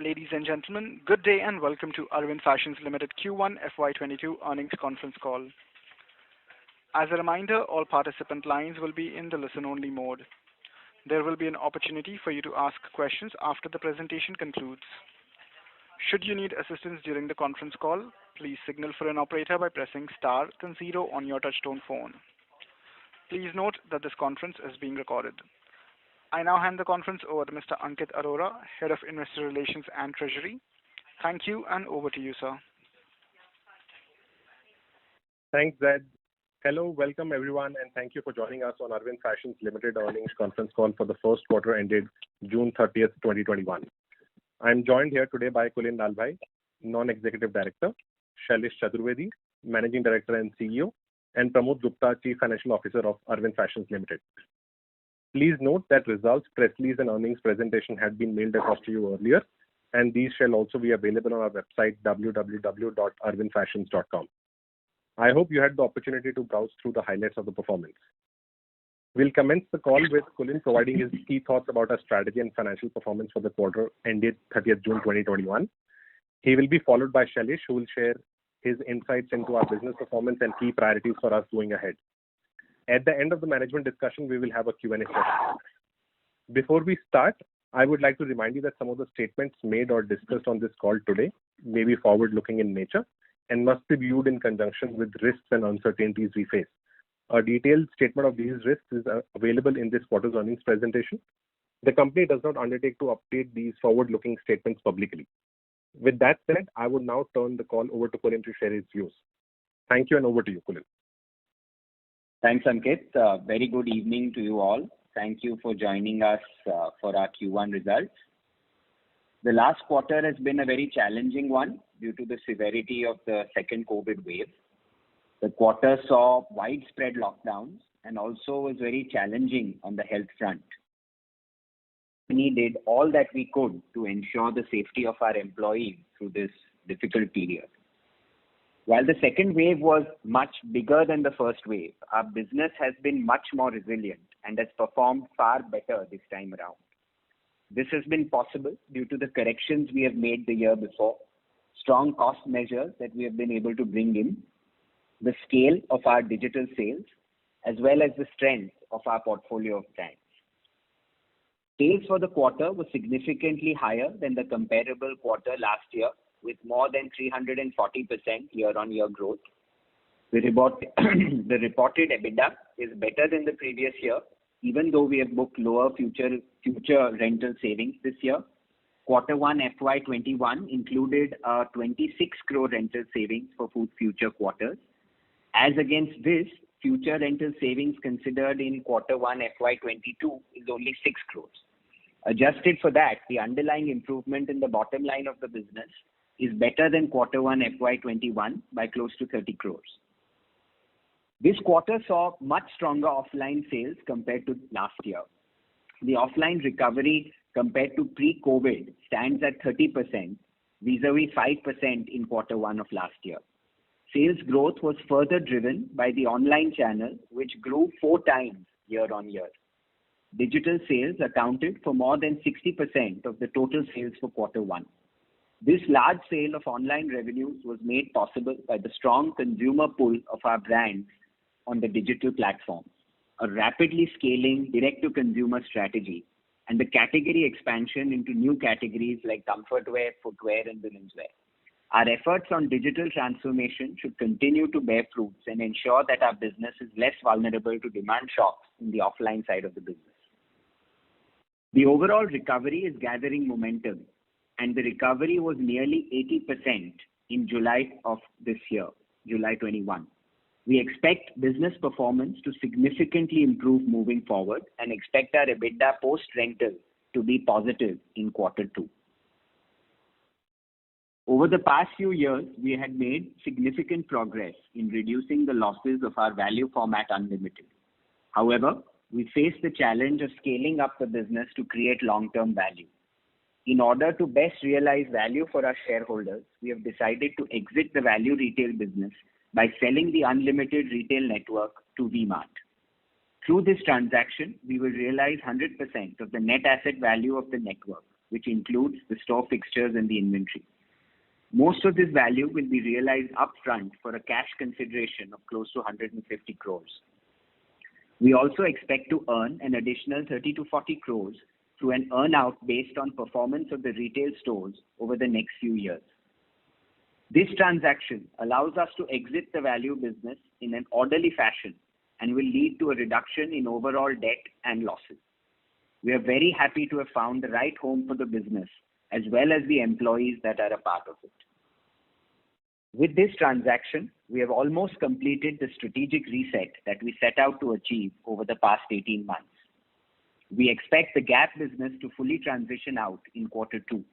Ladies and gentlemen, good day and welcome to Arvind Fashions Limited Q1 FY22 earnings conference call. As a reminder, all participant lines will be in the listen-only mode. There will be an opportunity for you to ask questions after the presentation concludes. Should you need assistance during the conference call, please signal for an operator by pressing star then 0 on your touchtone phone. Please note that this conference is being recorded. I now hand the conference over to Mr. Ankit Arora, Head of Investor Relations and Treasury. Thank you, and over to you, sir. Thanks, Zed. Hello, welcome everyone, and thank you for joining us on Arvind Fashions Limited earnings conference call for the first quarter ended June 30th, 2021. I'm joined here today by Kulin Lalbhai, Non-Executive Director, Shailesh Chaturvedi, Managing Director and CEO, and Pramod Gupta, Chief Financial Officer of Arvind Fashions Limited. Please note that results, press release and earnings presentation had been mailed across to you earlier, and these shall also be available on our website www.arvindfashions.com. I hope you had the opportunity to browse through the highlights of the performance. We'll commence the call with Kulin providing his key thoughts about our strategy and financial performance for the quarter ended 30th June 2021. He will be followed by Shailesh, who will share his insights into our business performance and key priorities for us going ahead. At the end of the management discussion, we will have a Q&A session. Before we start, I would like to remind you that some of the statements made or discussed on this call today may be forward-looking in nature and must be viewed in conjunction with risks and uncertainties we face. A detailed statement of these risks is available in this quarter's earnings presentation. The company does not undertake to update these forward-looking statements publicly. With that said, I would now turn the call over to Kulin to share his views. Thank you, and over to you, Kulin. Thanks, Ankit. Very good evening to you all. Thank you for joining us for our Q1 results. The last quarter has been a very challenging one due to the severity of the second COVID wave. The quarter saw widespread lockdowns and also was very challenging on the health front. We did all that we could to ensure the safety of our employees through this difficult period. While the second wave was much bigger than the first wave, our business has been much more resilient and has performed far better this time around. This has been possible due to the corrections we have made the year before, strong cost measures that we have been able to bring in, the scale of our digital sales, as well as the strength of our portfolio of brands. Sales for the quarter were significantly higher than the comparable quarter last year, with more than 340% year-on-year growth. The reported EBITDA is better than the previous year, even though we have booked lower future rental savings this year. Quarter 1 FY21 included a 26 crore rental savings for future quarters. As against this, future rental savings considered in Quarter 1 FY22 is only 6 crores. Adjusted for that, the underlying improvement in the bottom line of the business is better than Quarter 1 FY21 by close to 30 crores. This quarter saw much stronger offline sales compared to last year. The offline recovery compared to pre-COVID stands at 30% vis-a-vis 5% in Quarter 1 of last year. Sales growth was further driven by the online channel, which grew 4 times year-on-year. Digital sales accounted for more than 60% of the total sales for Quarter 1. This large sale of online revenues was made possible by the strong consumer pull of our brands on the digital platforms, a rapidly scaling direct-to-consumer strategy, and the category expansion into new categories like comfort wear, footwear, and women's wear. Our efforts on digital transformation should continue to bear fruits and ensure that our business is less vulnerable to demand shocks in the offline side of the business. The overall recovery is gathering momentum, and the recovery was nearly 80% in July of this year, July 21. We expect business performance to significantly improve moving forward and expect our EBITDA post-rental to be positive in Quarter 2. Over the past few years, we had made significant progress in reducing the losses of our value format Unlimited. However, we face the challenge of scaling up the business to create long-term value. In order to best realize value for our shareholders, we have decided to exit the value retail business by selling the Unlimited retail network to V-Mart. Through this transaction, we will realize 100% of the net asset value of the network, which includes the store fixtures and the inventory. Most of this value will be realized upfront for a cash consideration of close to 150 crores. We also expect to earn an additional 30 to 40 crores through an earn-out based on performance of the retail stores over the next few years. This transaction allows us to exit the value business in an orderly fashion and will lead to a reduction in overall debt and losses. We are very happy to have found the right home for the business as well as the employees that are a part of it. With this transaction, we have almost completed the strategic reset that we set out to achieve over the past 18 months. We expect the Gap business to fully transition out in Q2.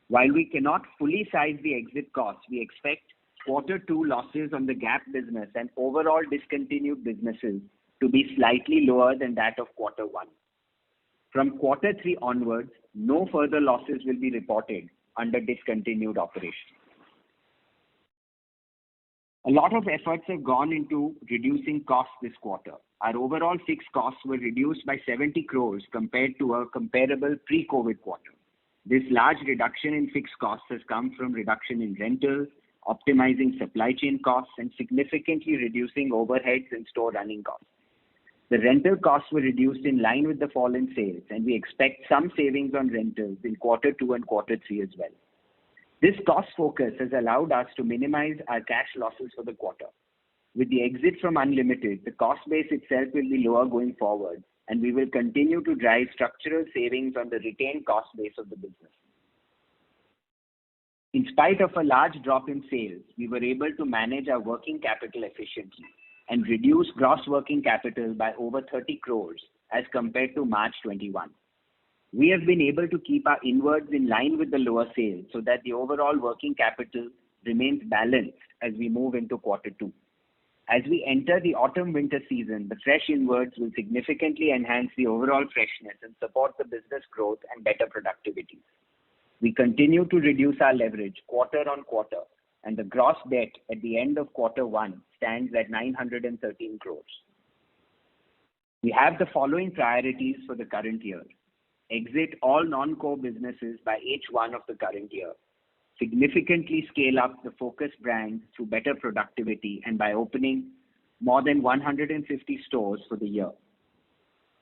While we cannot fully size the exit costs, we expect Q2 losses on the Gap business and overall discontinued businesses to be slightly lower than that of Q1. From Q3 onwards, no further losses will be reported under discontinued operations. A lot of efforts have gone into reducing costs this quarter. Our overall fixed costs were reduced by 70 crores compared to a comparable pre-COVID quarter. This large reduction in fixed costs has come from reduction in rentals, optimizing supply chain costs, and significantly reducing overheads and store running costs. The rental costs were reduced in line with the fall in sales, and we expect some savings on rentals in Q2 and Q3 as well. This cost focus has allowed us to minimize our cash losses for the quarter. With the exit from Unlimited, the cost base itself will be lower going forward, and we will continue to drive structural savings on the retained cost base of the business. In spite of a large drop in sales, we were able to manage our working capital efficiently and reduce gross working capital by over 30 crores as compared to March 21. We have been able to keep our inwards in line with the lower sales so that the overall working capital remains balanced as we move into Q2. As we enter the autumn-winter season, the fresh inwards will significantly enhance the overall freshness and support the business growth and better productivity. We continue to reduce our leverage quarter on quarter, and the gross debt at the end of Q1 stands at 913 crores. We have the following priorities for the current year. Exit all non-core businesses by H1 of the current year. Significantly scale up the focus brands through better productivity and by opening more than 150 stores for the year.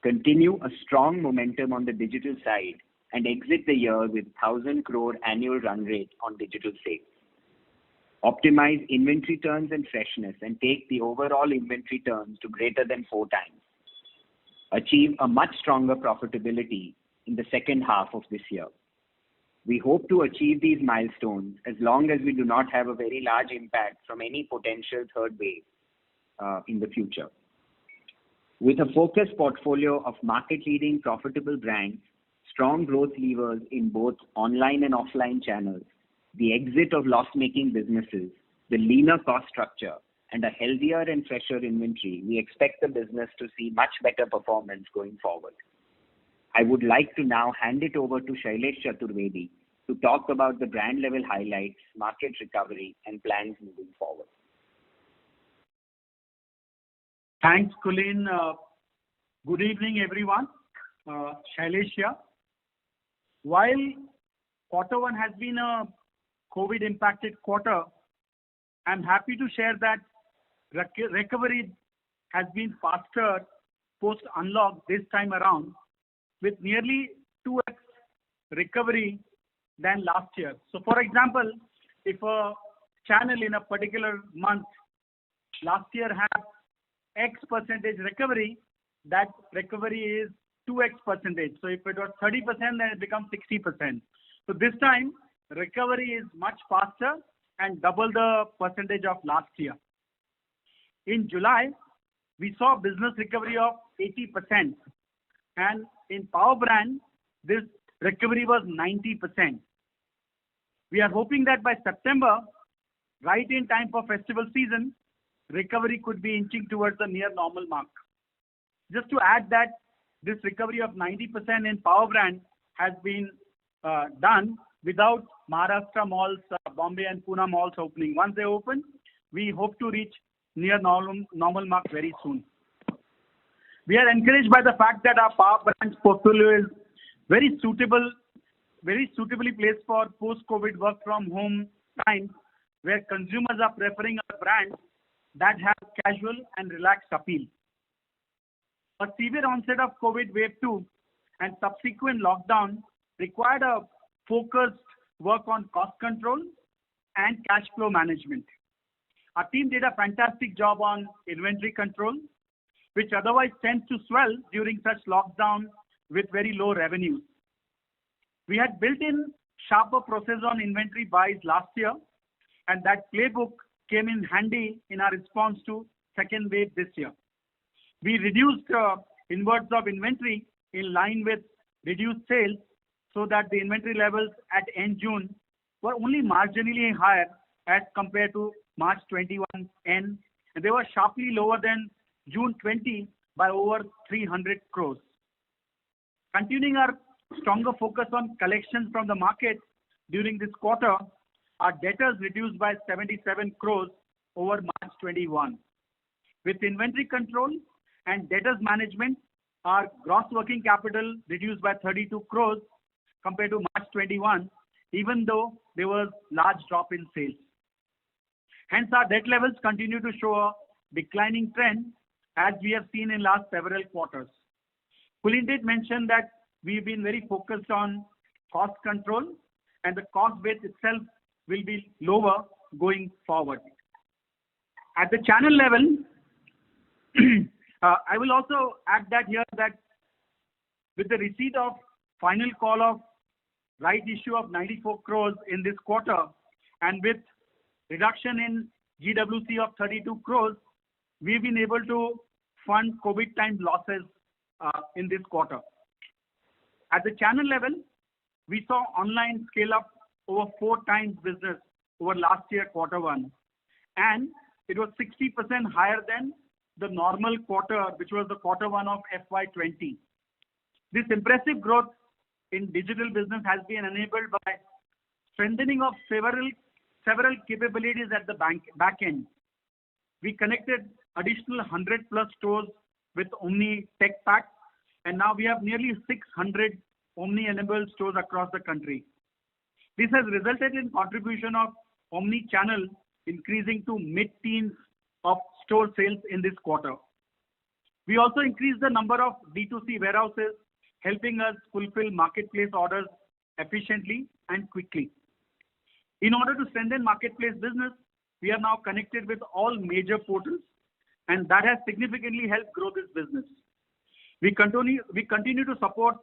Continue a strong momentum on the digital side and exit the year with 1,000 crore annual run rate on digital sales. Optimize inventory turns and freshness and take the overall inventory turns to greater than 4 times. Achieve a much stronger profitability in the second half of this year. We hope to achieve these milestones as long as we do not have a very large impact from any potential third wave in the future. With a focused portfolio of market-leading profitable brands, strong growth levers in both online and offline channels, the exit of loss-making businesses, the leaner cost structure, and a healthier and fresher inventory, we expect the business to see much better performance going forward. I would like to now hand it over to Shailesh Chaturvedi to talk about the brand level highlights, market recovery, and plans moving forward. Thanks, Kulin. Good evening, everyone. Shailesh here. While Q1 has been a COVID-impacted quarter, I'm happy to share that recovery has been faster post-unlock this time around, with nearly 2x recovery than last year. So, for example, if a channel in a particular month last year had X percentage recovery, that recovery is 2x percentage. So if it was 30%, then it becomes 60%. So this time, recovery is much faster and double the percentage of last year. In July, we saw business recovery of 80%. And in Power Brand, this recovery was 90%. We are hoping that by September, right in time for festival season, recovery could be inching towards the near normal mark. Just to add that this recovery of 90% in Power Brand has been done without Maharashtra malls, Bombay and Pune malls opening. Once they open, we hope to reach near normal mark very soon. We are encouraged by the fact that our Power Brands portfolio is very suitable very suitably placed for post-COVID work from home times where consumers are preferring our brands that have casual and relaxed appeal. A severe onset of COVID wave 2 and subsequent lockdown required a focused work on cost control and cash flow management. Our team did a fantastic job on inventory control, which otherwise tends to swell during such lockdown with very low revenues. We had built in sharper process on inventory buys last year, and that playbook came in handy in our response to second wave this year. We reduced inwards of inventory in line with reduced sales so that the inventory levels at end June were only marginally higher as compared to March 21 end, and they were sharply lower than June 20 by over 300 crores. Continuing our stronger focus on collections from the market during this quarter, our debtors reduced by 77 crores over March 21. With inventory control and debtors management, our gross working capital reduced by 32 crores compared to March 21, even though there was large drop in sales. Hence, our debt levels continue to show a declining trend as we have seen in last several quarters. Kulin did mention that we've been very focused on cost control and the cost base itself will be lower going forward. At the channel level, I will also add that here that with the receipt of final call of right issue of 94 crores in this quarter and with reduction in GWC of 32 crores, we've been able to fund COVID time losses in this quarter. At the channel level, we saw online scale up over 4 times business over last year quarter 1, and it was 60% higher than the normal quarter, which was the quarter 1 of FY20. This impressive growth in digital business has been enabled by strengthening of several capabilities at the back end. We connected additional 100 plus stores with Omni Tech Pack, and now we have nearly 600 Omni enabled stores across the country. This has resulted in contribution of Omni channel increasing to mid-teens of store sales in this quarter. We also increased the number of D2C warehouses, helping us fulfill marketplace orders efficiently and quickly. In order to strengthen marketplace business, we are now connected with all major portals, and that has significantly helped grow this business. We continue to support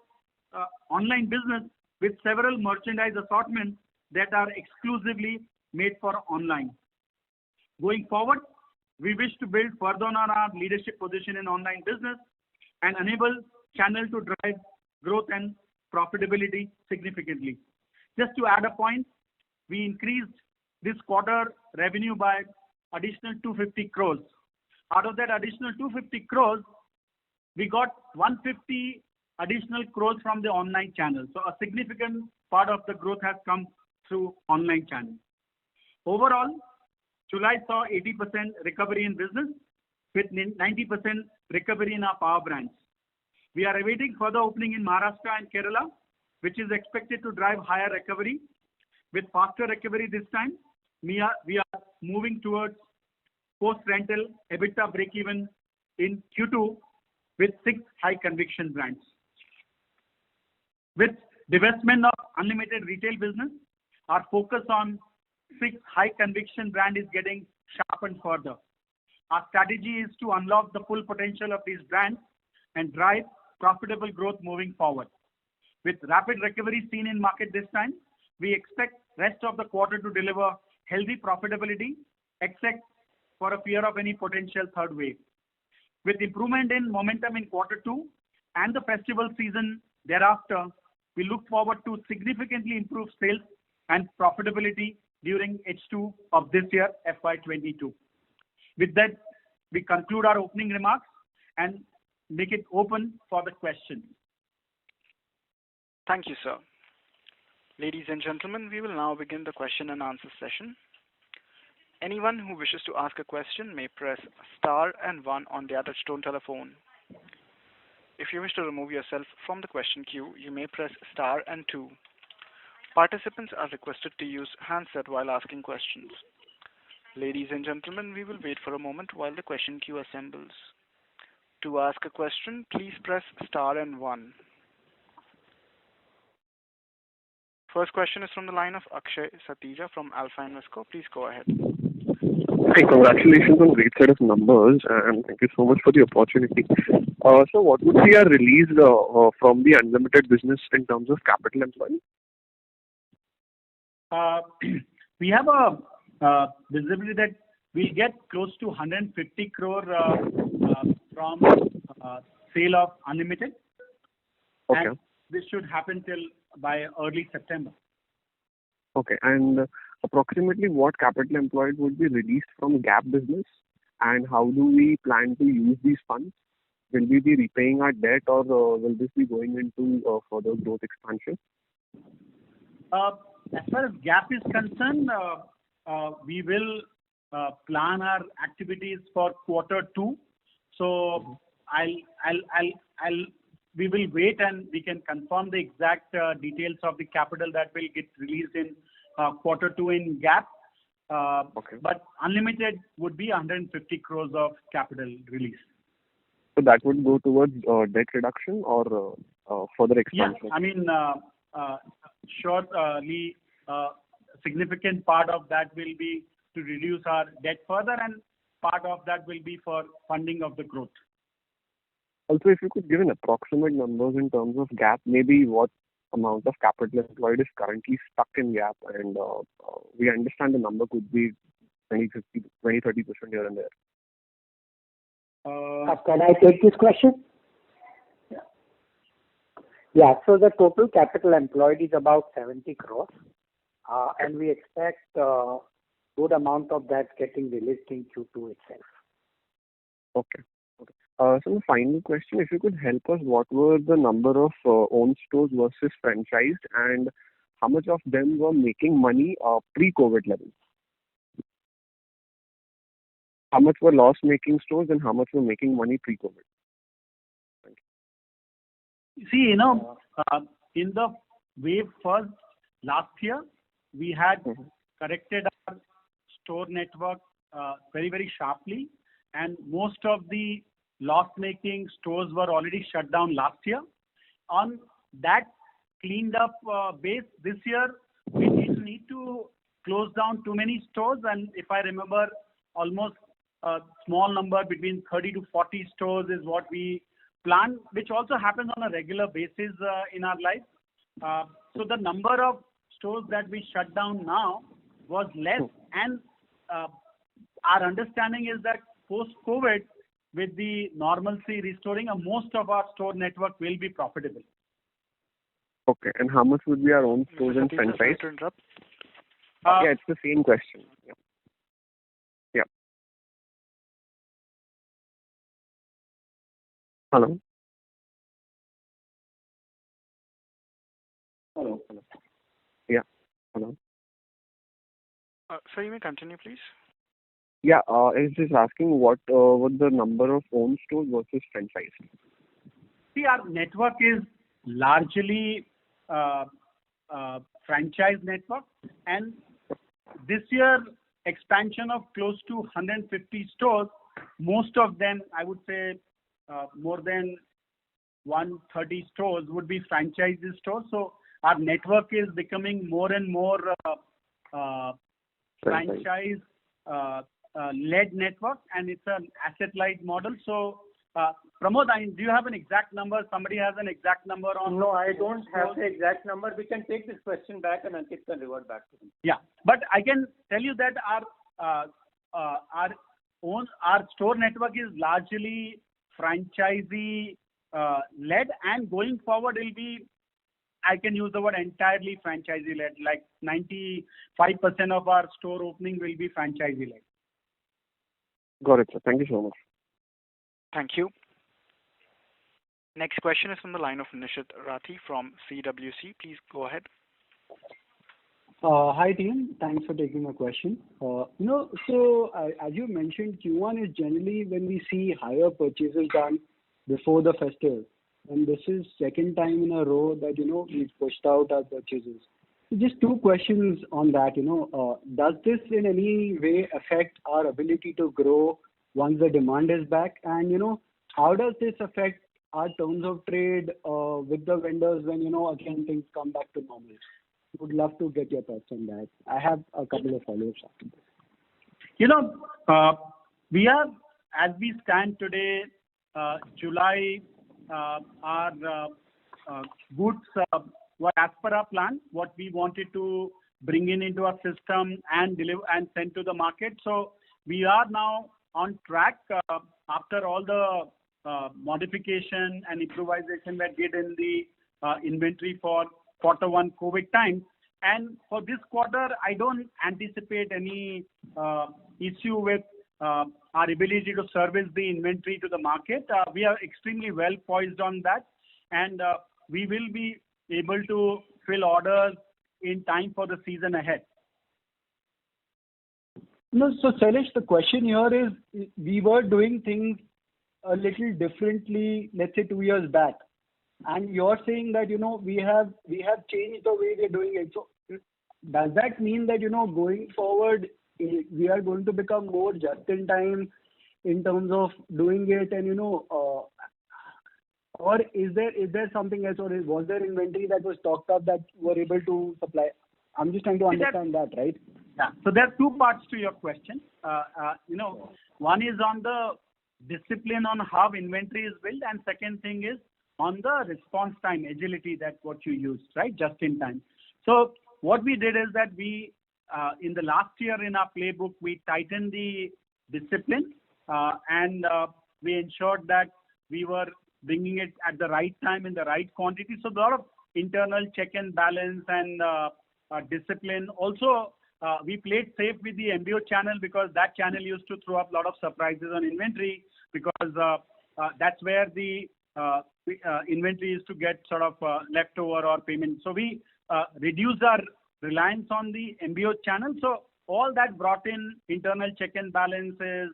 online business with several merchandise assortments that are exclusively made for online. Going forward, we wish to build further on our leadership position in online business and enable channel to drive growth and profitability significantly. Just to add a point, we increased this quarter revenue by additional 250 crores. Out of that additional 250 crores, we got 150 additional crores from the online channel. So a significant part of the growth has come through online channel. Overall, July saw 80% recovery in business with 90% recovery in our power brands. We are awaiting further opening in Maharashtra and Kerala, which is expected to drive higher recovery. With faster recovery this time, we are moving towards post-rental EBITDA break-even in Q2 with 6 high conviction brands. With divestment of Unlimited retail business, our focus on 6 high conviction brand is getting sharpened further. Our strategy is to unlock the full potential of these brands and drive profitable growth moving forward. With rapid recovery seen in market this time, we expect rest of the quarter to deliver healthy profitability, except for a fear of any potential third wave. With improvement in momentum in quarter 2 and the festival season thereafter, we look forward to significantly improve sales and profitability during H2 of this year, FY22. With that, we conclude our opening remarks and make it open for the questions. Thank you, sir. Ladies and gentlemen, we will now begin the question and answer session. Anyone who wishes to ask a question may press star and 1 on their touchtone telephone. If you wish to remove yourself from the question queue, you may press star and 2. Participants are requested to use handset while asking questions. Ladies and gentlemen, we will wait for a moment while the question queue assembles. To ask a question, please press star and 1. First question is from the line of Akshay Satija from Alpha Invesco. Please go ahead. Hi, congratulations on great set of numbers, and thank you so much for the opportunity. So what would be our release from the Unlimited business in terms of capital employed? We have a visibility that we'll get close to 150 crore from sale of Unlimited. Okay. And this should happen by early September. Okay, and approximately what capital employed would be released from Gap business, and how do we plan to use these funds? Will we be repaying our debt, or will this be going into further growth expansion? As far as Gap is concerned, we will plan our activities for Q2. So we will wait and we can confirm the exact details of the capital that will get released in Q2 in Gap. Okay. But Unlimited would be 150 crores of capital release. So that would go towards debt reduction or further expansion? Yeah, I mean, surely significant part of that will be to reduce our debt further, and part of that will be for funding of the growth. Also, if you could give an approximate numbers in terms of Gap, maybe what amount of capital employed is currently stuck in Gap, and we understand the number could be 20, 30% here and there. Can I take this question? Yeah, so the total capital employed is about 70 crores, and we expect a good amount of that getting released in Q2 itself. Okay. So the final question, if you could help us, what were the number of owned stores versus franchised, and how much of them were making money pre-COVID levels? How much were loss-making stores and how much were making money pre-COVID? Thank you. See, in the wave first last year, we had corrected our store network very, very sharply, and most of the loss-making stores were already shut down last year. On that cleaned up base this year, we didn't need to close down too many stores, and if I remember, almost a small number between 30 to 40 stores is what we plan, which also happens on a regular basis in our life. So the number of stores that we shut down now was less, and our understanding is that post-COVID, with the normalcy restoring, most of our store network will be profitable. Okay, and how much would be our own stores and franchise? To interrupt. Yeah, it's the same question. Yeah. Hello? Hello. Yeah. Hello? Sir, you may continue, please. Yeah, I was just asking what was the number of owned stores versus franchise? See, our network is largely franchise network, and this year expansion of close to 150 stores, most of them, I would say, more than 130 stores would be franchise stores. So our network is becoming more and more franchise led network, and it's an asset light model. So Pramod, do you have an exact number? Somebody has an exact number on? No, I don't have the exact number. We can take this question back and Ankit can revert back to him. Yeah, but I can tell you that our store network is largely franchisee led, and going forward will be, I can use the word entirely franchisee led, like 95% of our store opening will be franchisee led. Got it, sir. Thank you so much. Thank you. Next question is from the line of Nishit Rathi from CWC. Please go ahead. Hi team, thanks for taking my question. So as you mentioned, Q1 is generally when we see higher purchases done before the festival, and this is second time in a row that we've pushed out our purchases. Just two questions on that. Does this in any way affect our ability to grow once the demand is back? And, how does this affect our terms of trade with the vendors when, again, things come back to normal? Would love to get your thoughts on that. I have a couple of follow-ups after this. We are, as we stand today, July, our goods were as per our plan, what we wanted to bring into our system and deliver and send to the market. So we are now on track after all the modification and improvisation that did in the inventory for Q1 COVID time. And for this quarter, I don't anticipate any issue with our ability to service the inventory to the market. We are extremely well poised on that, and we will be able to fill orders in time for the season ahead. No, so Shailesh, the question here is, we were doing things a little differently, let's say 2 years back, and you're saying that we have changed the way we're doing it. So does that mean that going forward we are going to become more just in time in terms of doing it, and or is there something else, or was there inventory that was stocked up that you were able to supply? I'm just trying to understand that, right? Yeah. So there are two parts to your question. One is on the discipline on how inventory is built, and second thing is on the response time, agility, that what you used, right? Just in time. So what we did is that we, in the last year in our playbook, we tightened the discipline and we ensured that we were bringing it at the right time in the right quantity. So a lot of internal check and balance and discipline. Also, we played safe with the MBO channel because that channel used to throw up a lot of surprises on inventory, because that's where the inventory used to get sort of leftover or payment. So we reduced our reliance on the MBO channel. So all that brought in internal check and balances,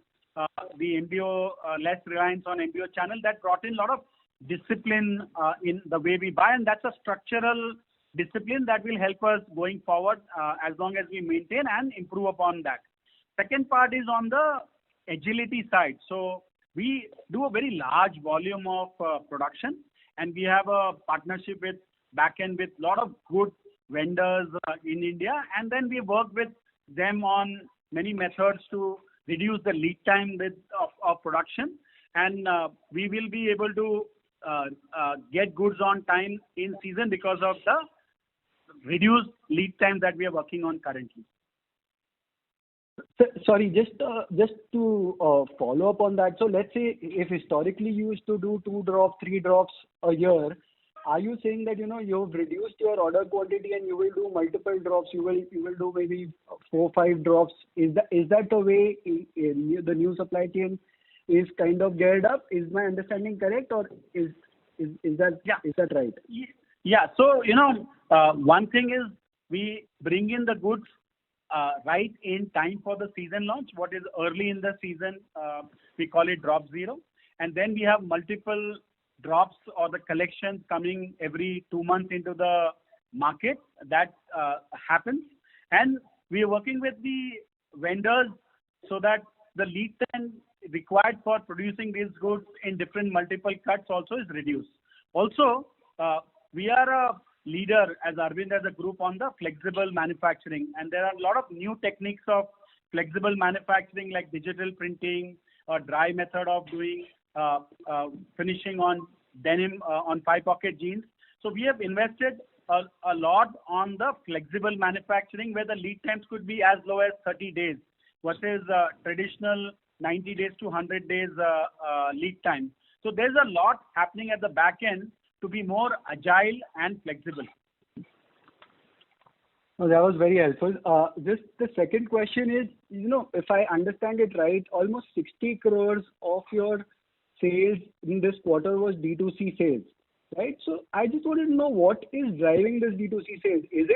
the MBO, less reliance on MBO channel, that brought in a lot of discipline in the way we buy, and that's a structural discipline that will help us going forward as long as we maintain and improve upon that. Second part is on the agility side. So we do a very large volume of production, and we have a partnership with backend with a lot of good vendors in India, and then we work with them on many methods to reduce the lead time of production, and we will be able to get goods on time in season because of the reduced lead time that we are working on currently. Sorry, just to follow up on that. So let's say if historically you used to do 2 drops, 3 drops a year, are you saying that you've reduced your order quantity and you will do multiple drops? You will do maybe 4, 5 drops. Is that the way the new supply chain is kind of geared up? Is my understanding correct, or is that is that right? Yeah. So one thing is we bring in the goods right in time for the season launch. What is early in the season, we call it drop zero, and then we have multiple drops or the collections coming every 2 months into the market. That happens, and we are working with the vendors so that the lead time required for producing these goods in different multiple cuts also is reduced. Also, we are a leader as Arvind as a group on the flexible manufacturing, and there are a lot of new techniques of flexible manufacturing like digital printing or dry method of doing finishing on denim on 5-pocket jeans. So we have invested a lot on the flexible manufacturing where the lead times could be as low as 30 days versus traditional 90 days to 100 days lead time. So there's a lot happening at the back end to be more agile and flexible. Oh, that was very helpful. Just the second question is, if I understand it right, almost 60 crores of your sales in this quarter was D2C sales, right? So I just wanted to know what is driving this D2C sales. Is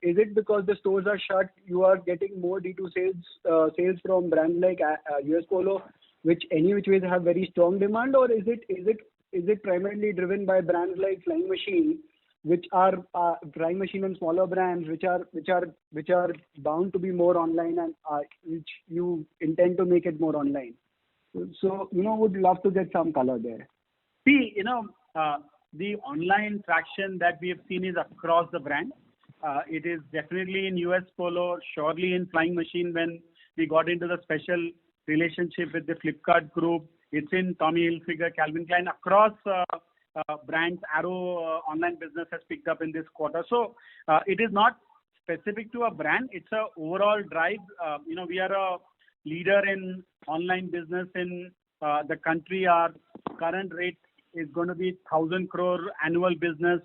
it because the stores are shut, you are getting more D2C sales from brands like US Polo, which any which ways have very strong demand, or is it primarily driven by brands like Flying Machine, which are Flying Machine and smaller brands, which are bound to be more online, and which you intend to make it more online. So, would love to get some color there. See, the online traction that we have seen is across the brand. It is definitely in US Polo, surely in Flying Machine when we got into the special relationship with the Flipkart group. It's in Tommy Hilfiger, Calvin Klein, across brands. Arrow online business has picked up in this quarter. So it is not specific to a brand. It's a overall drive. We are a leader in online business in the country. Our current rate is going to be 1,000 crore annual business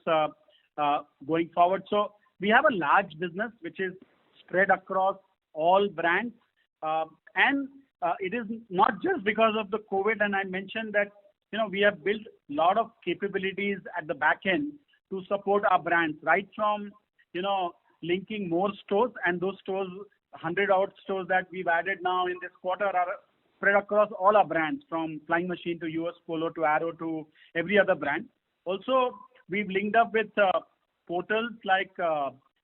going forward. So we have a large business which is spread across all brands. And it is not just because of the COVID. And I mentioned that, we have built a lot of capabilities at the back end to support our brands, right from, linking more stores, and those stores, 100 odd stores that we've added now in this quarter are spread across all our brands, from Flying Machine to US Polo to Arrow to every other brand. Also, we've linked up with portals like,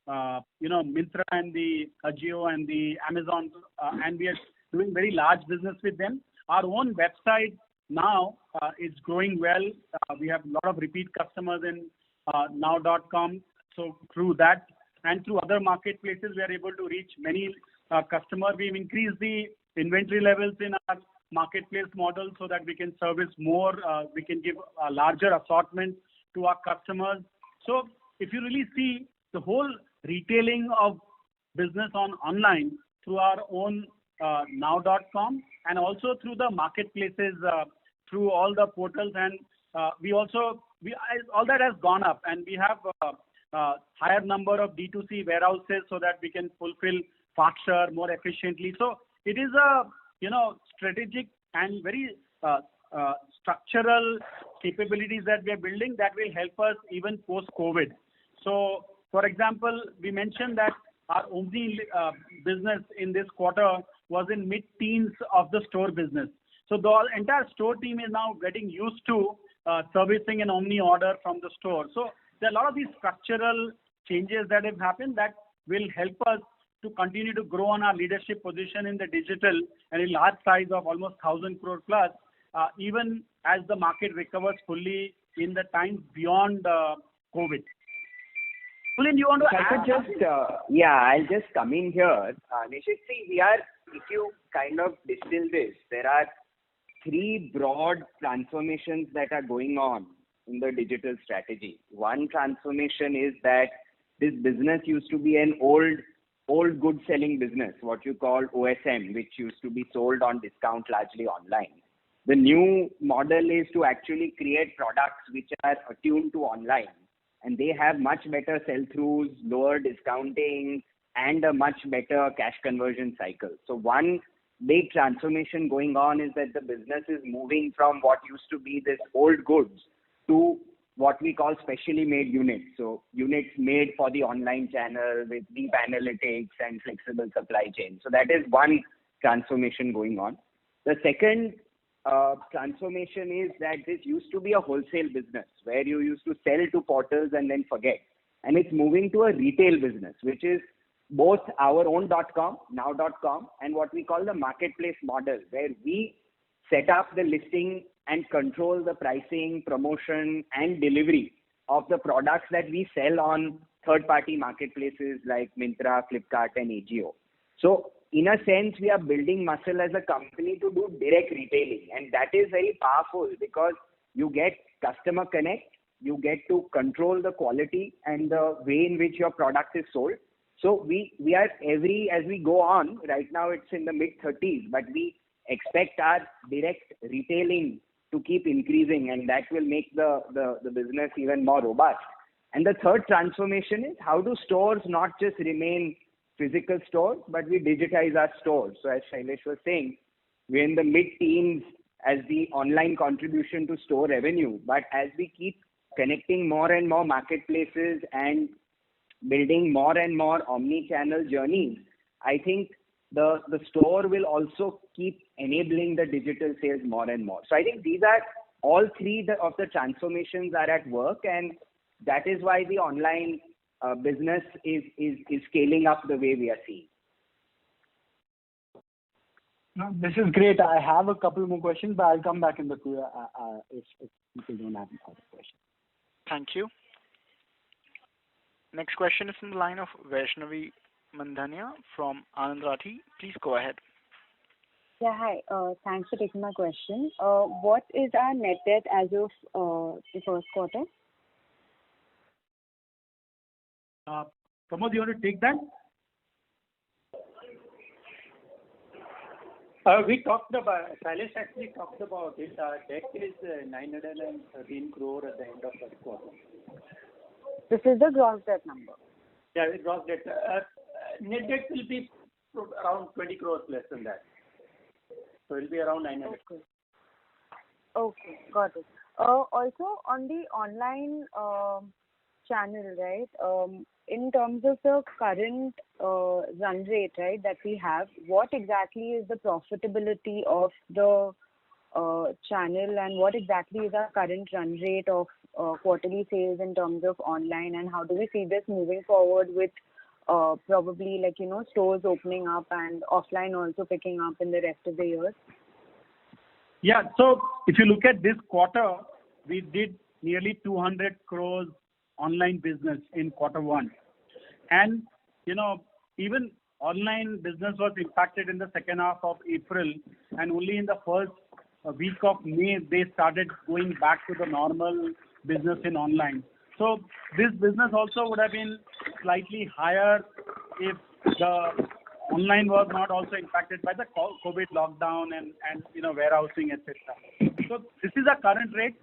Myntra and the Ajio and the Amazon, and we are doing very large business with them. Our own website now is growing well. We have a lot of repeat customers in now.com. So through that and through other marketplaces, we are able to reach many customers. We've increased the inventory levels in our marketplace model so that we can service more. We can give a larger assortment to our customers. So if you really see the whole retailing of business online through our own now.com and also through the marketplaces, through all the portals, and all that has gone up, and we have a higher number of D2C warehouses so that we can fulfill faster, more efficiently. So it is a strategic and very structural capabilities that we are building that will help us even post-COVID. So, for example, we mentioned that our Omni business in this quarter was in mid-teens of the store business. So the entire store team is now getting used to servicing an Omni order from the store. So there are a lot of these structural changes that have happened that will help us to continue to grow on our leadership position in the digital and a large size of almost 1,000 crore plus, even as the market recovers fully in the times beyond COVID. Kulin, you want to add? I'll just come in here. Nishit, see, if you kind of distill this, there are three broad transformations that are going on in the digital strategy. One transformation is that this business used to be an old good selling business, what you call OSM, which used to be sold on discount largely online. The new model is to actually create products which are attuned to online, and they have much better sell-throughs, lower discounting, and a much better cash conversion cycle. So one big transformation going on is that the business is moving from what used to be this old goods to what we call specially made units. So units made for the online channel with deep analytics and flexible supply chain. So that is one transformation going on. The second transformation is that this used to be a wholesale business where you used to sell to portals and then forget. And it's moving to a retail business, which is both our own .com, now.com, and what we call the marketplace model, where we set up the listing and control the pricing, promotion, and delivery of the products that we sell on third-party marketplaces like Myntra, Flipkart, and Ajio. So in a sense, we are building muscle as a company to do direct retailing. And that is very powerful because you get customer connect, you get to control the quality and the way in which your product is sold. So we are as we go on, right now it's in the mid-30s, but we expect our direct retailing to keep increasing, and that will make the business even more robust. And the third transformation is how do stores not just remain physical stores, but we digitize our stores. So as Shailesh was saying, we're in the mid-teens as the online contribution to store revenue, but as we keep connecting more and more marketplaces and building more and more omni-channel journeys, I think the store will also keep enabling the digital sales more and more. So I think these are all three of the transformations are at work, and that is why the online business is scaling up the way we are seeing. No, this is great. I have a couple more questions, but I'll come back in the queue if people don't have other questions. Thank you. Next question is from the line of Vaishnavi Mandhania from Anand Rathi. Please go ahead. Yeah, hi. Thanks for taking my question. What is our net debt as of the first quarter? Pramod, you want to take that? We talked about, Shailesh actually talked about it. Our debt is 913 crore at the end of that quarter. This is the gross debt number. Yeah, the gross debt. Net debt will be around 20 crores less than that. So it will be around 900 crores. Okay, got it. Also, on the online channel, right, in terms of the current run rate, right, that we have, what exactly is the profitability of the channel, and what exactly is our current run rate of quarterly sales in terms of online, and how do we see this moving forward with probably stores opening up and offline also picking up in the rest of the year? Yeah, so if you look at this quarter, we did nearly 200 crores online business in quarter one. And, even online business was impacted in the second half of April, and only in the first week of May, they started going back to the normal business in online. So this business also would have been slightly higher if the online was not also impacted by the COVID lockdown and warehousing, etc. So this is our current rate.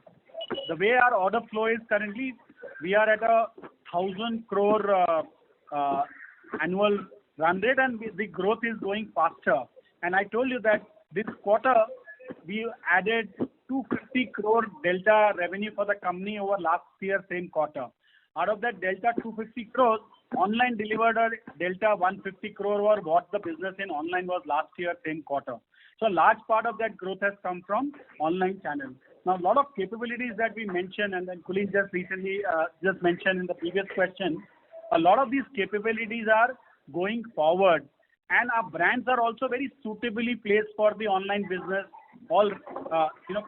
The way our order flow is currently, we are at 1,000 crore annual run rate, and the growth is going faster. And I told you that this quarter we added 250 crore delta revenue for the company over last year same quarter. Out of that delta 250 crores, online delivered a delta 150 crore over what the business in online was last year same quarter. So a large part of that growth has come from online channel. Now, a lot of capabilities that we mentioned, and then Kulin just recently just mentioned in the previous question, a lot of these capabilities are going forward, and our brands are also very suitably placed for the online business. All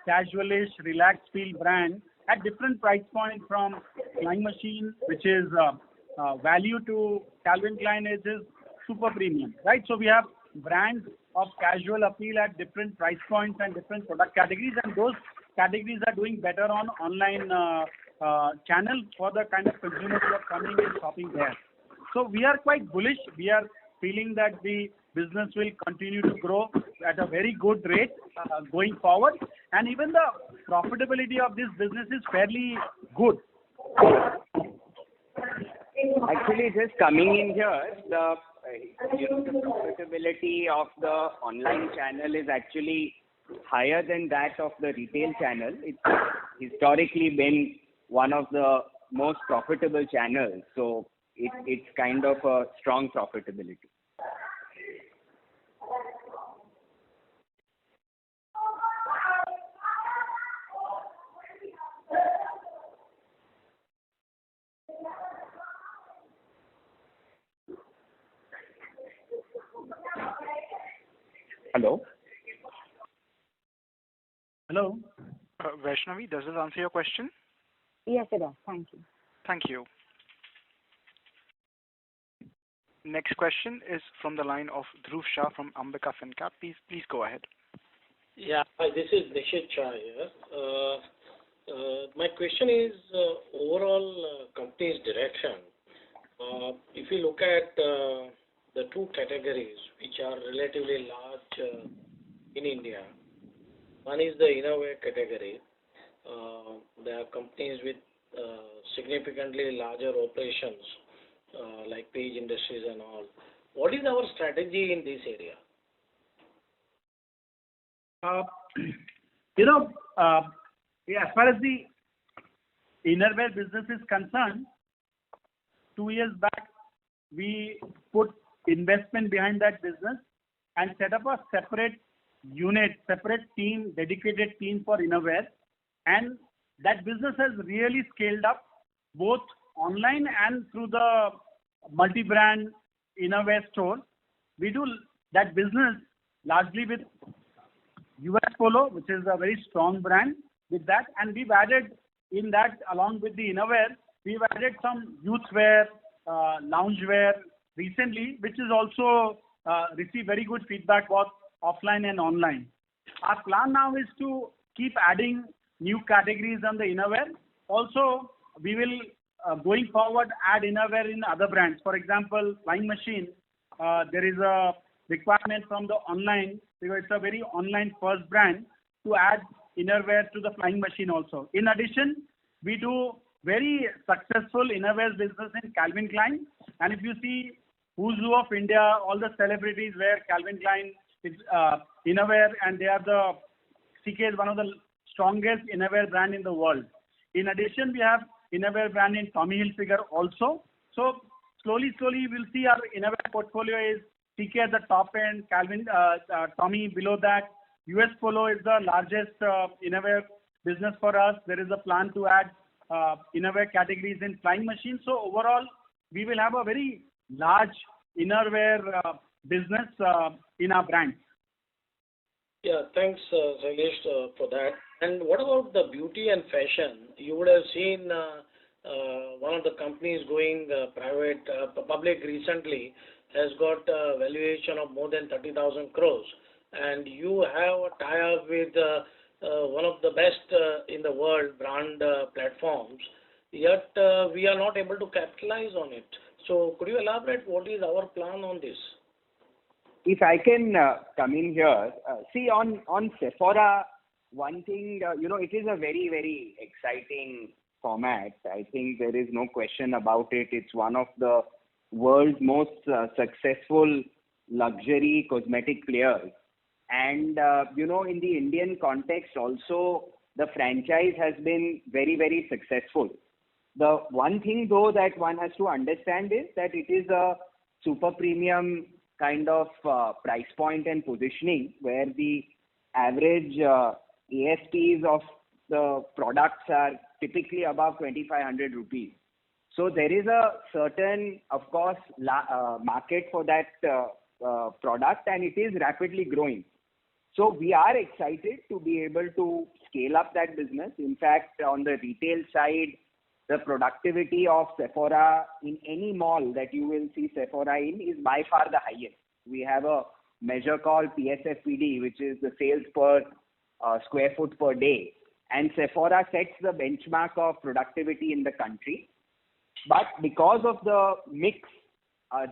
casualish, relaxed feel brand at different price points, from Flying Machine, which is value, to Calvin Klein, which is super premium, right? So we have brands of casual appeal at different price points and different product categories, and those categories are doing better on online channel for the kind of consumers who are coming and shopping there. So we are quite bullish. We are feeling that the business will continue to grow at a very good rate going forward, and even the profitability of this business is fairly good. Actually, just coming in here, the profitability of the online channel is actually higher than that of the retail channel. It's historically been one of the most profitable channels, so it's kind of a strong profitability. Hello? Hello? Vaishnavi, does this answer your question? Yes, it does. Thank you. Thank you. Next question is from the line of Dhruv Shah from Ambika Fincap. Please go ahead. Yeah, hi, this is Nishit Shah here. My question is overall company's direction. If you look at the two categories which are relatively large in India, one is the innerwear category. There are companies with significantly larger operations like Page Industries and all. What is our strategy in this area? As far as the innerwear business is concerned, 2 years back, we put investment behind that business and set up a separate unit, separate team, dedicated team for innerwear. And that business has really scaled up. both online and through the multi-brand innerwear store. We do that business largely with US Polo, which is a very strong brand with that. And we've added in that, along with the innerwear, we've added some youth wear, loungewear recently, which is also received very good feedback both offline and online. Our plan now is to keep adding new categories on the innerwear. Also, we will, going forward, add innerwear in other brands. For example, Flying Machine, there is a requirement from the online, because it's a very online first brand, to add innerwear to the Flying Machine also. In addition, we do very successful innerwear business in Calvin Klein. And if you see who's who of India, all the celebrities wear Calvin Klein innerwear, and they are CK is one of the strongest innerwear brand in the world. In addition, we have innerwear brand in Tommy Hilfiger also. So slowly we'll see our innerwear portfolio is CK at the top end, Tommy below that. US Polo is the largest innerwear business for us. There is a plan to add innerwear categories in Flying Machine. So overall, we will have a very large innerwear business in our brand. Yeah, thanks, Shailesh, for that. And what about the beauty and fashion? You would have seen one of the companies going public recently has got a valuation of more than 30,000 crores. And you have a tie-up with one of the best in the world brand platforms, yet we are not able to capitalize on it. So could you elaborate what is our plan on this? If I can come in here, see on Sephora, one thing, it is a very, very exciting format. I think there is no question about it. It's one of the world's most successful luxury cosmetic players. And, in the Indian context also, the franchise has been very, very successful. The one thing, though, that one has to understand is that it is a super premium kind of price point and positioning, where the average ASPs of the products are typically above 2,500 rupees. So there is a certain, of course, market for that product, and it is rapidly growing. So we are excited to be able to scale up that business. In fact, on the retail side, the productivity of Sephora in any mall that you will see Sephora in is by far the highest. We have a measure called PSFPD, which is the sales per square foot per day. And Sephora sets the benchmark of productivity in the country. But because of the mix,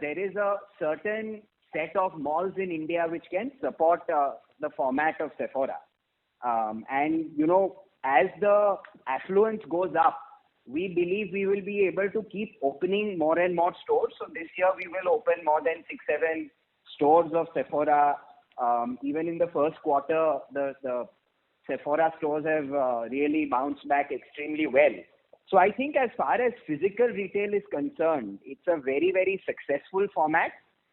there is a certain set of malls in India which can support the format of Sephora. As the affluence goes up, we believe we will be able to keep opening more and more stores. So this year we will open more than 6-7 stores of Sephora. Even in the first quarter, the Sephora stores have really bounced back extremely well. So I think as far as physical retail is concerned, it's a very, very successful format,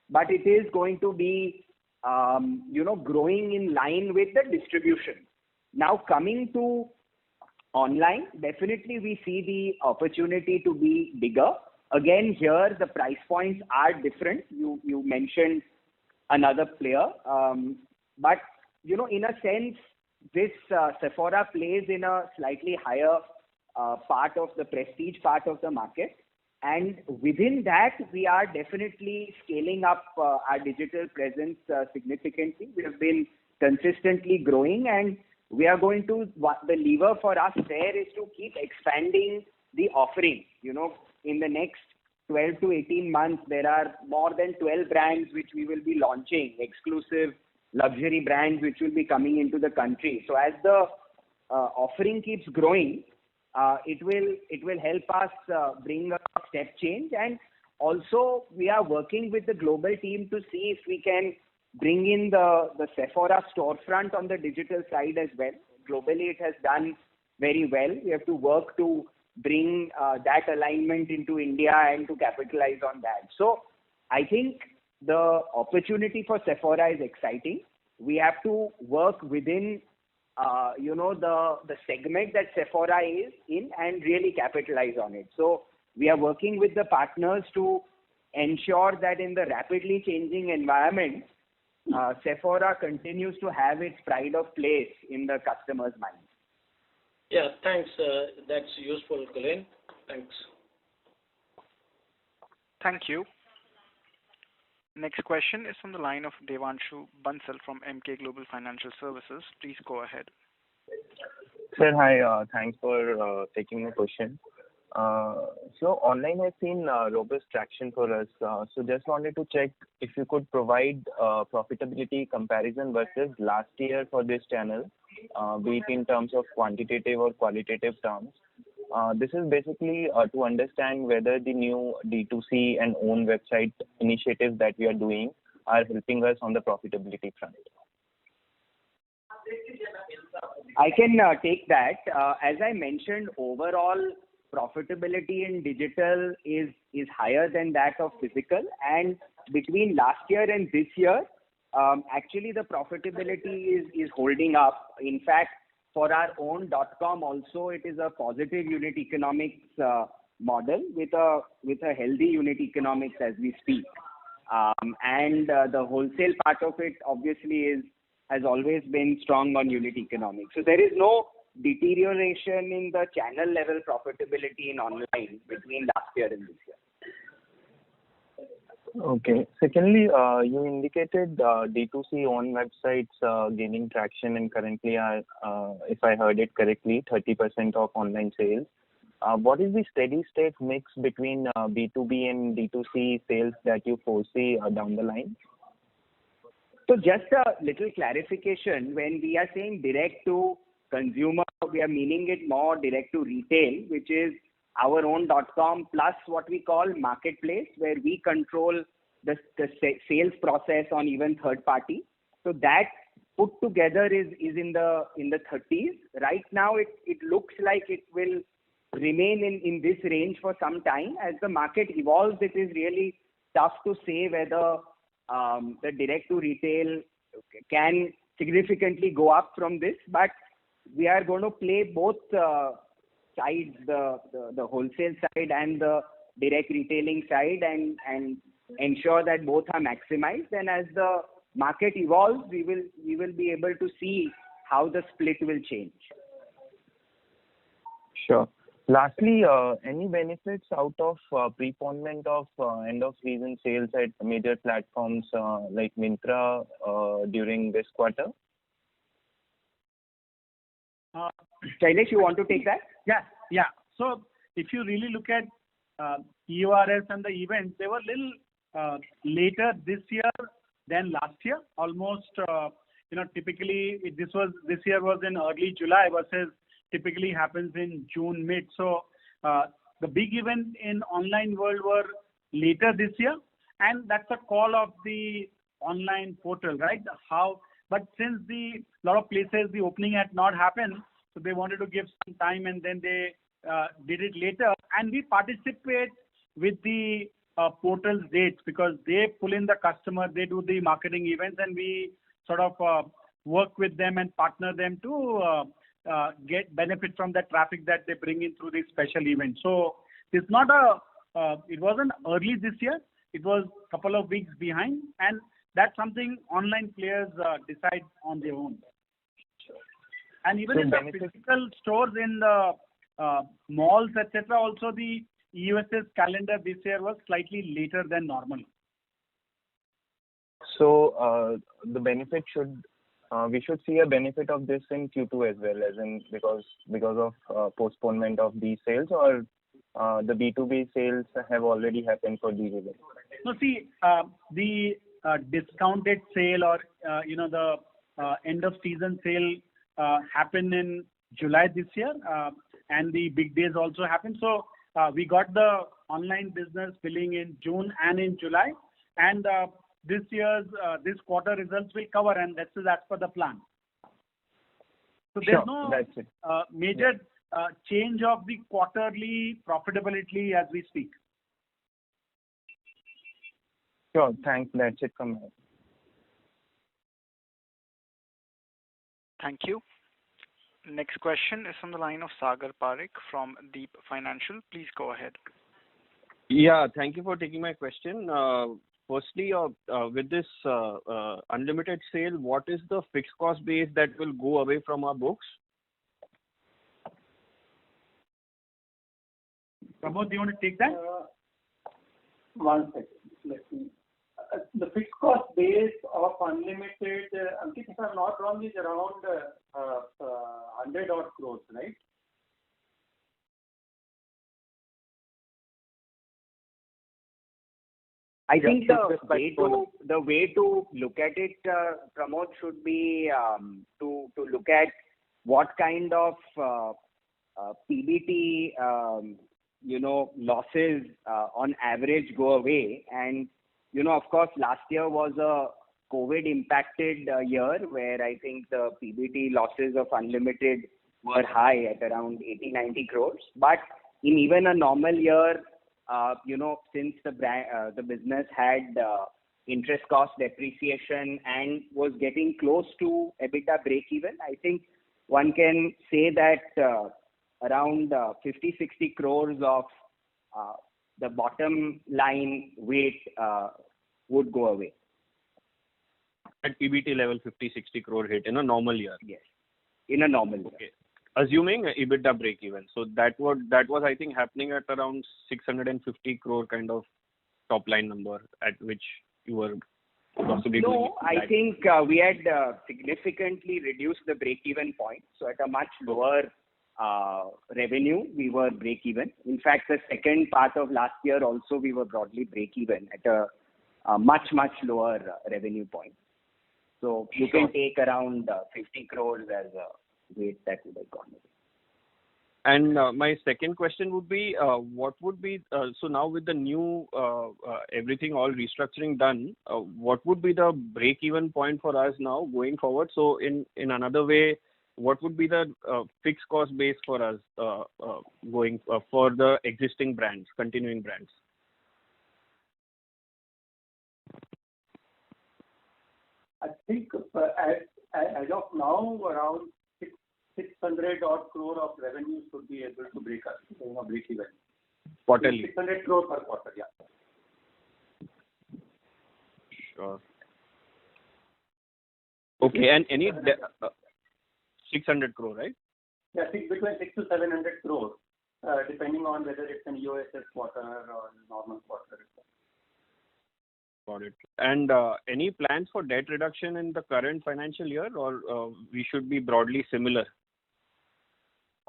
but it is going to be, growing in line with the distribution. Now coming to online, definitely we see the opportunity to be bigger. Again, here the price points are different. You mentioned another player, but in a sense, this Sephora plays in a slightly higher part of the prestige part of the market, and within that we are definitely scaling up our digital presence significantly. We have been consistently growing, and we are going to, the lever for us there is to keep expanding the offering. In the next 12 to 18 months, there are more than 12 brands which we will be launching, exclusive luxury brands which will be coming into the country. So as the offering keeps growing, it will help us bring a step change. And also we are working with the global team to see if we can bring in the Sephora storefront on the digital side as well. Globally, it has done very well. We have to work to bring that alignment into India and to capitalize on that. So I think the opportunity for Sephora is exciting. We have to work within the segment that Sephora is in and really capitalize on it. So we are working with the partners to ensure that in the rapidly changing environment, Sephora continues to have its pride of place in the customer's mind. Yeah, thanks. That's useful, Kulin. Thanks. Thank you. Next question is from the line of Devanshu Bansal from Emkay Global Financial Services. Please go ahead. Sir, hi. Thanks for taking my question. So online has seen robust traction for us. So just wanted to check if you could provide profitability comparison versus last year for this channel, be it in terms of quantitative or qualitative terms. This is basically to understand whether the new D2C and own website initiatives that we are doing are helping us on the profitability front. I can take that. As I mentioned, overall profitability in digital is higher than that of physical, and between last year and this year, actually the profitability is holding up. In fact, for our own .com also, it is a positive unit economics model with a healthy unit economics as we speak. And the wholesale part of it obviously has always been strong on unit economics. So there is no deterioration in the channel level profitability in online between last year and this year. Okay. Secondly, you indicated D2C own websites gaining traction and currently are, if I heard it correctly, 30% of online sales. What is the steady state mix between B2B and D2C sales that you foresee down the line? So just a little clarification, when we are saying direct to consumer, we are meaning it more direct to retail, which is our own .com plus what we call marketplace, where we control the sales process on even third party. So that put together is in the 30s. Right now, it looks like it will remain in this range for some time. As the market evolves, it is really tough to say whether the direct to retail can significantly go up from this, but we are going to play both sides, the wholesale side and the direct retailing side, and ensure that both are maximized. And as the market evolves, we will be able to see how the split will change. Sure. Lastly, any benefits out of preponement of end of season sales at major platforms like Myntra during this quarter? Shailesh, you want to take that? Yeah. So if you really look at EORS and the events, they were little later this year than last year. Almost, typically this year was in early July versus typically happens in June mid. So the big event in online world were later this year, and that's a call of the online portal, right? But since lot of places the opening had not happened, so they wanted to give some time and then they did it later. And we participate with the portal's dates because they pull in the customer, they do the marketing events, and we sort of work with them and partner them to get benefit from the traffic that they bring in through these special events. So it's not it wasn't early this year. It was a couple of weeks behind, and that's something online players decide on their own. And even in the physical stores in the malls, etc., also the EOSS calendar this year was slightly later than normal. So the benefit we should see a benefit of this in Q2 as well, as in because of postponement of these sales, or the B2B sales have already happened for these events? No, see, the discounted sale or the end of season sale happened in July this year, and the big days also happened. So we got the online business billing in June and in July, and this quarter results will cover, and that's as per the plan. So there's no major change of the quarterly profitability as we speak. Sure, thanks. That's it from me. Thank you. Next question is from the line of Sagar Parekh from Deep Financial. Please go ahead. Yeah, thank you for taking my question. Firstly, with this unlimited sale, what is the fixed cost base that will go away from our books? Pramod, do you want to take that? One second. Let me. The fixed cost base of unlimited, Ankit, if I'm not wrong, is around 100 odd crores, right? I think the way to look at it, Pramod, should be to look at what kind of PBT losses on average go away. And of course, last year was a COVID impacted year where I think the PBT losses of Unlimited were high at around 80-90 crores. But in even a normal year, since the business had interest cost depreciation and was getting close to EBITDA break even, I think one can say that around 50-60 crores of the bottom line weight would go away. At PBT level, 50-60 crore hit in a normal year. Yes, in a normal year. Okay. Assuming EBITDA break even. So that was I think happening at around 650 crore kind of top line number at which you were possibly doing. No, I think we had significantly reduced the break even point. So at a much lower revenue, we were break even. In fact, the second part of last year also we were broadly break even at a much lower revenue point. So you can take around 50 crores as a weight that would have gone away. And my second question would be, what would be, so now with the new, everything all restructuring done, what would be the break-even point for us now going forward? So in another way, what would be the fixed cost base for us going for the existing brands, continuing brands? I think as of now, around 600 odd crore of revenue should be able to break even. Quarterly? 600 crore per quarter, yeah. Sure. Okay, and any 600 crore, right? Yeah, between 6 to 700 crore, depending on whether it's an EOSS quarter or normal quarter. Got it. And any plans for debt reduction in the current financial year, or we should be broadly similar?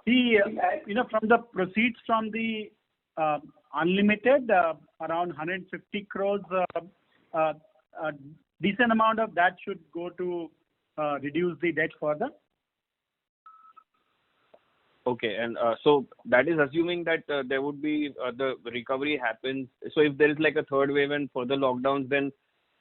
From the proceeds from the Unlimited, around 150 crores, a decent amount of that should go to reduce the debt further. Okay, and so that is assuming that there would be the recovery happens. So if there is like a third wave and further lockdowns, then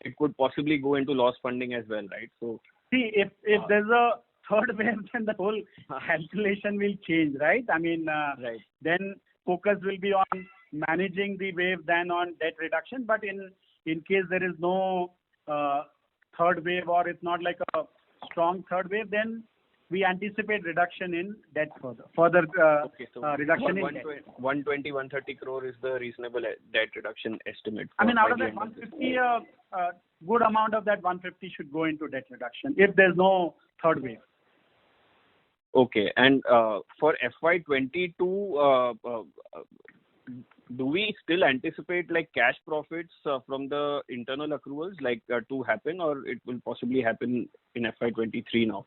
it could possibly go into loss funding as well, right? So see, if there's a third wave, then the whole calculation will change, right? I mean, right. Then focus will be on managing the wave than on debt reduction. But in case there is no third wave, or it's not like a strong third wave, then we anticipate reduction in debt further okay, so reduction in debt. 120-130 crore is the reasonable debt reduction estimate. I mean, out of that 150, a good amount of that 150 should go into debt reduction if there's no third wave. Okay, and for FY22, do we still anticipate like cash profits from the internal accruals like to happen, or it will possibly happen in FY23 now?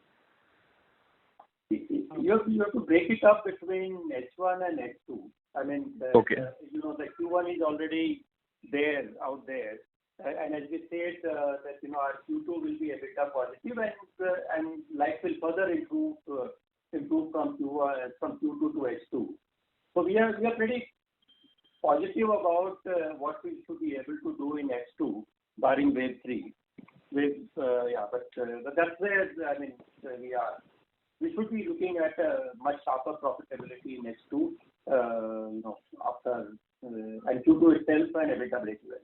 You have to break it up between H1 and H2. I mean, the Q1 is already out there. And as we said, that our Q2 will be a bit positive, and life will further improve from Q2 to H2. So we are pretty positive about what we should be able to do in H2, barring wave 3. But that's where we are. We should be looking at a much sharper profitability in H2 after and Q2 itself and EBITDA break even.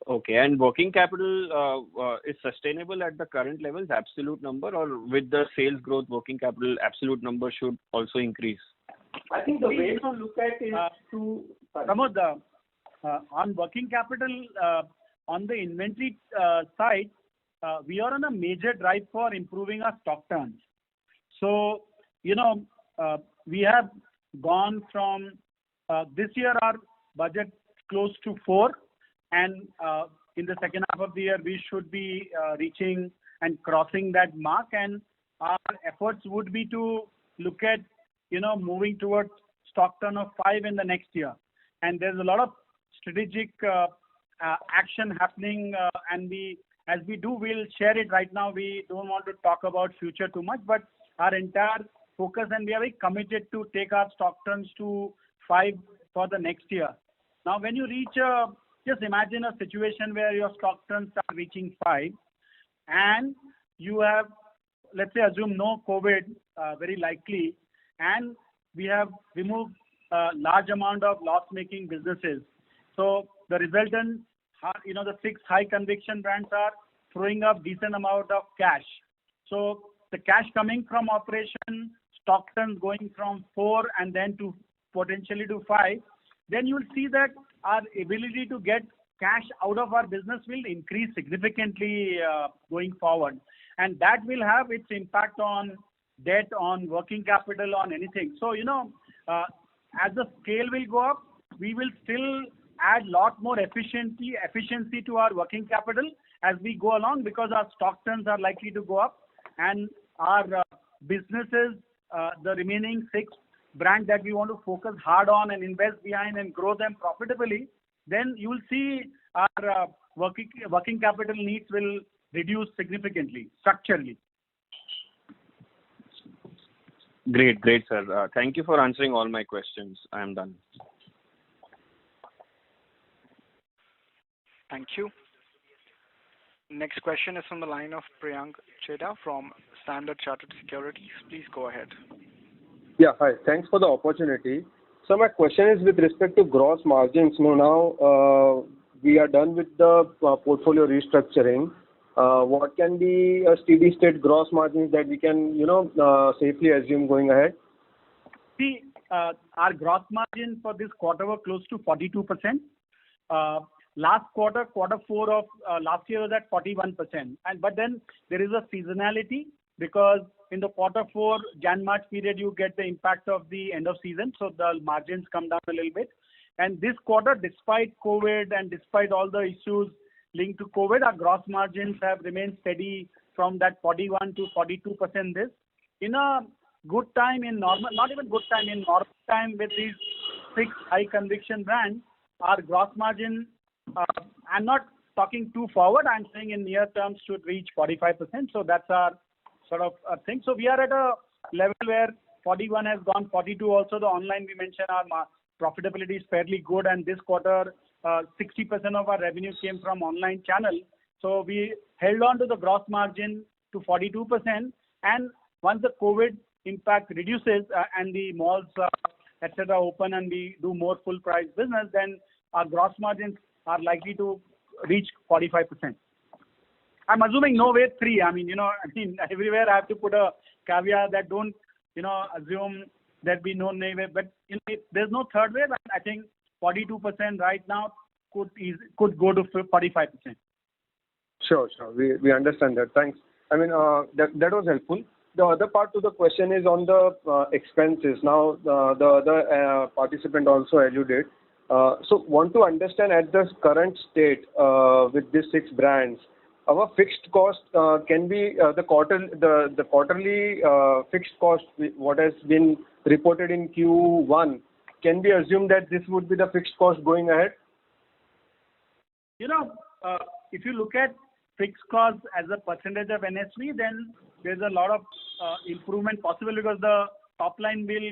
Okay. And working capital is sustainable at the current levels, absolute number, or with the sales growth, working capital absolute number should also increase? I think the way to look at it is to Pramod, on working capital, on the inventory side, we are on a major drive for improving our stock turns. So, we have gone from this year our budget close to 4, and in the second half of the year we should be reaching and crossing that mark, and our efforts would be to look at moving towards stock turn of 5 in the next year. And there's a lot of strategic action happening, and as we do, we'll share it. Right now we don't want to talk about future too much, but our entire focus, and we are very committed to take our stock turns to 5 for the next year. Now when you reach just imagine a situation where your stock turns start reaching 5, and you have, let's say, assume no COVID, very likely, and we have removed a large amount of loss-making businesses. So the resultant, the 6 high conviction brands are throwing up decent amount of cash. So the cash coming from operation, stock turns going from 4 and then to potentially to 5, then you will see that our ability to get cash out of our business will increase significantly going forward. And that will have its impact on debt, on working capital, on anything. So, as the scale will go up, we will still add lot more efficiency to our working capital as we go along, because our stock turns are likely to go up, and our businesses, the remaining 6 brands that we want to focus hard on and invest behind and grow them profitably, then you will see our working capital needs will reduce significantly, structurally. Great, sir. Thank you for answering all my questions. I am done. Thank you. Next question is from the line of Priyank Chheda from Standard Chartered Securities. Please go ahead. Yeah, hi. Thanks for the opportunity. So my question is with respect to gross margins. Now we are done with the portfolio restructuring. What can be a steady state gross margins that we can, safely assume going ahead? See, our gross margin for this quarter were close to 42%. Last quarter 4 of last year was at 41%. But then there is a seasonality, because in the quarter 4 Jan-March period you get the impact of the end of season, so the margins come down a little bit. And this quarter, despite COVID and despite all the issues linked to COVID, our gross margins have remained steady from that 41 to 42%. This in a good time, in normal, not even good time, in normal time with these 6 high conviction brands, our gross margin, I'm not talking too forward, I'm saying in near terms should reach 45%. So that's our sort of thing. So we are at a level where 41 has gone, 42 also. The online we mentioned our profitability is fairly good, and this quarter 60% of our revenue came from online channel. So we held on to the gross margin to 42%, and once the COVID impact reduces and the malls etc. open and we do more full price business, then our gross margins are likely to reach 45%. I'm assuming no wave 3. Everywhere I have to put a caveat that don't, assume that we no wave. But if there's no third wave, I think 42% right now could go to 45%. Sure. We understand that. Thanks. That was helpful. The other part to the question is on the expenses. Now the other participant also alluded. So want to understand at this current state with these 6 brands, our fixed cost can be the quarterly fixed cost what has been reported in Q1. Can we assume that this would be the fixed cost going ahead? If you look at fixed costs as a percentage of NSV, then there's a lot of improvement possible, because the top line will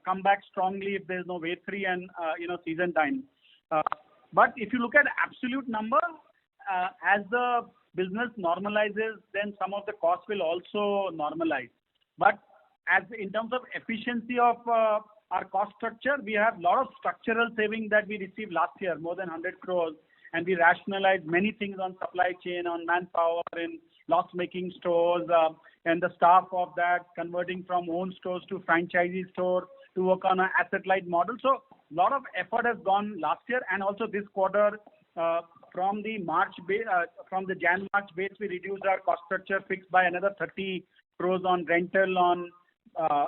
come back strongly if there's no wave 3 and season time. But if you look at absolute number, as the business normalizes, then some of the costs will also normalize. But as in terms of efficiency of our cost structure, we have a lot of structural savings that we received last year, more than 100 crores, and we rationalized many things on supply chain, on manpower, in loss-making stores, and the staff of that converting from own stores to franchisee store to work on an asset-light model. So a lot of effort has gone last year, and also this quarter from the Jan-March base, we reduced our cost structure fixed by another 30 crores on rental, on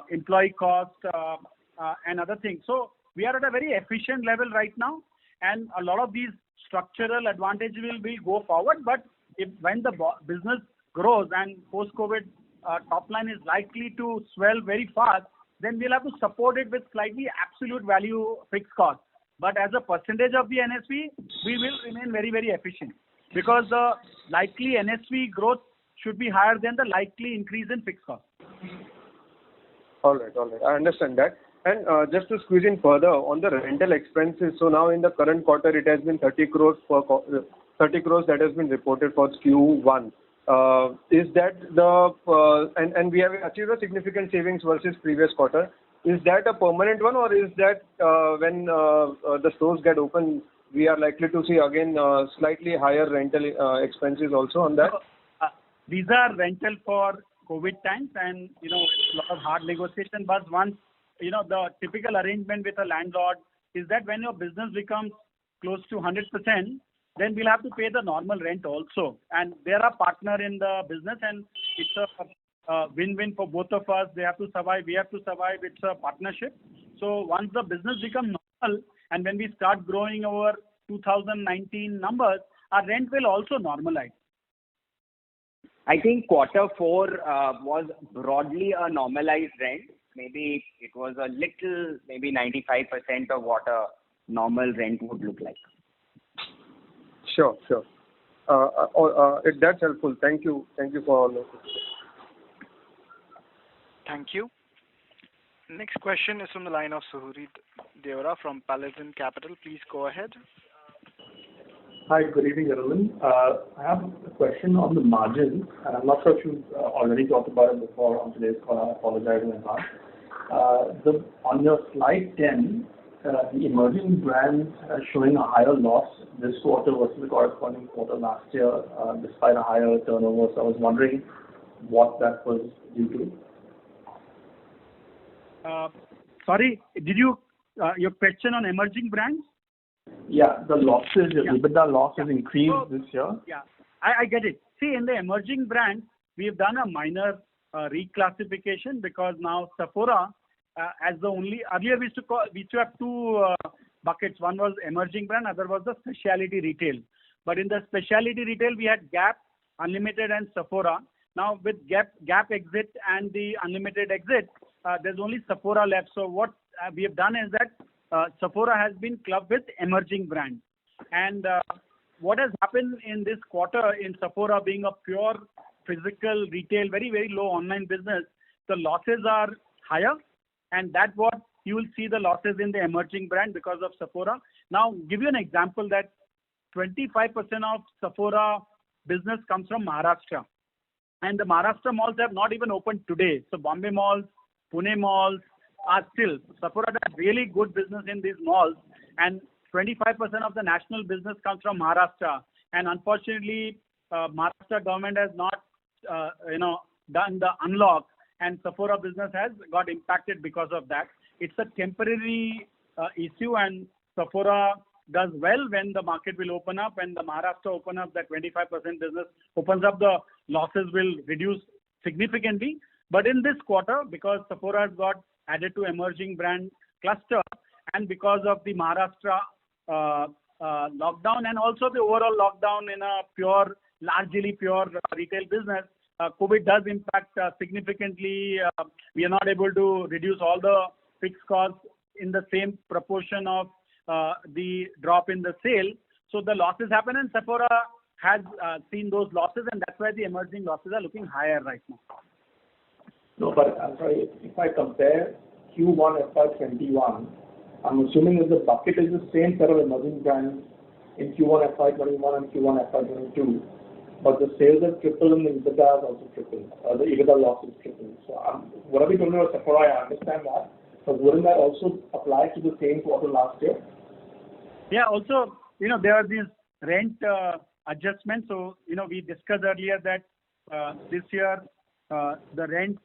employee cost, and other things. So we are at a very efficient level right now, and a lot of these structural advantages will go forward. But when the business grows and post-COVID top line is likely to swell very fast, then we'll have to support it with slightly absolute value fixed cost. But as a percentage of the NSV, we will remain very, very efficient, because the likely NSV growth should be higher than the likely increase in fixed cost. All right. I understand that. And just to squeeze in further on the rental expenses, so now in the current quarter, it has been 30 crores that has been reported for Q1. Is that and we have achieved a significant savings versus previous quarter. Is that a permanent one, or is that when the stores get open, we are likely to see again slightly higher rental expenses also on that? These are rental for COVID times, and a lot of hard negotiation. But once the typical arrangement with a landlord is that when your business becomes close to 100%, then we'll have to pay the normal rent also. And they're a partner in the business, and it's a win-win for both of us. They have to survive, we have to survive. It's a partnership. So once the business becomes normal, and when we start growing over 2019 numbers, our rent will also normalize. I think quarter 4 was broadly a normalized rent. Maybe it was a little, maybe 95% of what a normal rent would look like. Sure. That's helpful. Thank you for all of this. Thank you. Next question is from the line of Suhrid Deora from Paladin Capital. Please go ahead. Hi, good evening, everyone. I have a question on the margins, and I'm not sure if you've already talked about it before on today's call. I apologize in advance. On your slide 10, the emerging brands are showing a higher loss this quarter versus the corresponding quarter last year, despite a higher turnover. So I was wondering what that was due to. Sorry, did you your question on emerging brands? Yeah, the losses, your EBITDA loss has increased this year. Yeah, I get it. See, in the emerging brands, we have done a minor reclassification, because now Sephora, as the only, earlier we used to have two buckets. One was emerging brand, other was the specialty retail. But in the specialty retail, we had Gap, Unlimited, and Sephora. Now with Gap exit and the Unlimited exit, there's only Sephora left. So what we have done is that Sephora has been clubbed with emerging brands. And what has happened in this quarter in Sephora, being a pure physical retail, very, very low online business, the losses are higher. And that's what you will see, the losses in the emerging brand because of Sephora. Now, give you an example that 25% of Sephora business comes from Maharashtra. And the Maharashtra malls have not even opened today. So Bombay malls, Pune malls are still. Sephora does really good business in these malls. And 25% of the national business comes from Maharashtra. And unfortunately, Maharashtra government has not, done the unlock. And Sephora business has got impacted because of that. It's a temporary issue, and Sephora does well when the market will open up. When the Maharashtra open up, that 25% business opens up, the losses will reduce significantly. But in this quarter, because Sephora has got added to emerging brand cluster, and because of the Maharashtra lockdown, and also the overall lockdown in a largely pure retail business, COVID does impact significantly. We are not able to reduce all the fixed costs in the same proportion of the drop in the sale. So the losses happen, and Sephora has seen those losses, and that's why the emerging losses are looking higher right now. No, but I'm sorry, if I compare Q1 FY21, I'm assuming that the bucket is the same set of emerging brands in Q1 FY21 and Q1 FY22. But the sales have tripled and the EBITDA has also tripled. The EBITDA loss is tripled. So whatever you told me about Sephora, I understand that. But wouldn't that also apply to the same quarter last year? Yeah, also, there are these rent adjustment. So, we discussed earlier that this year the rent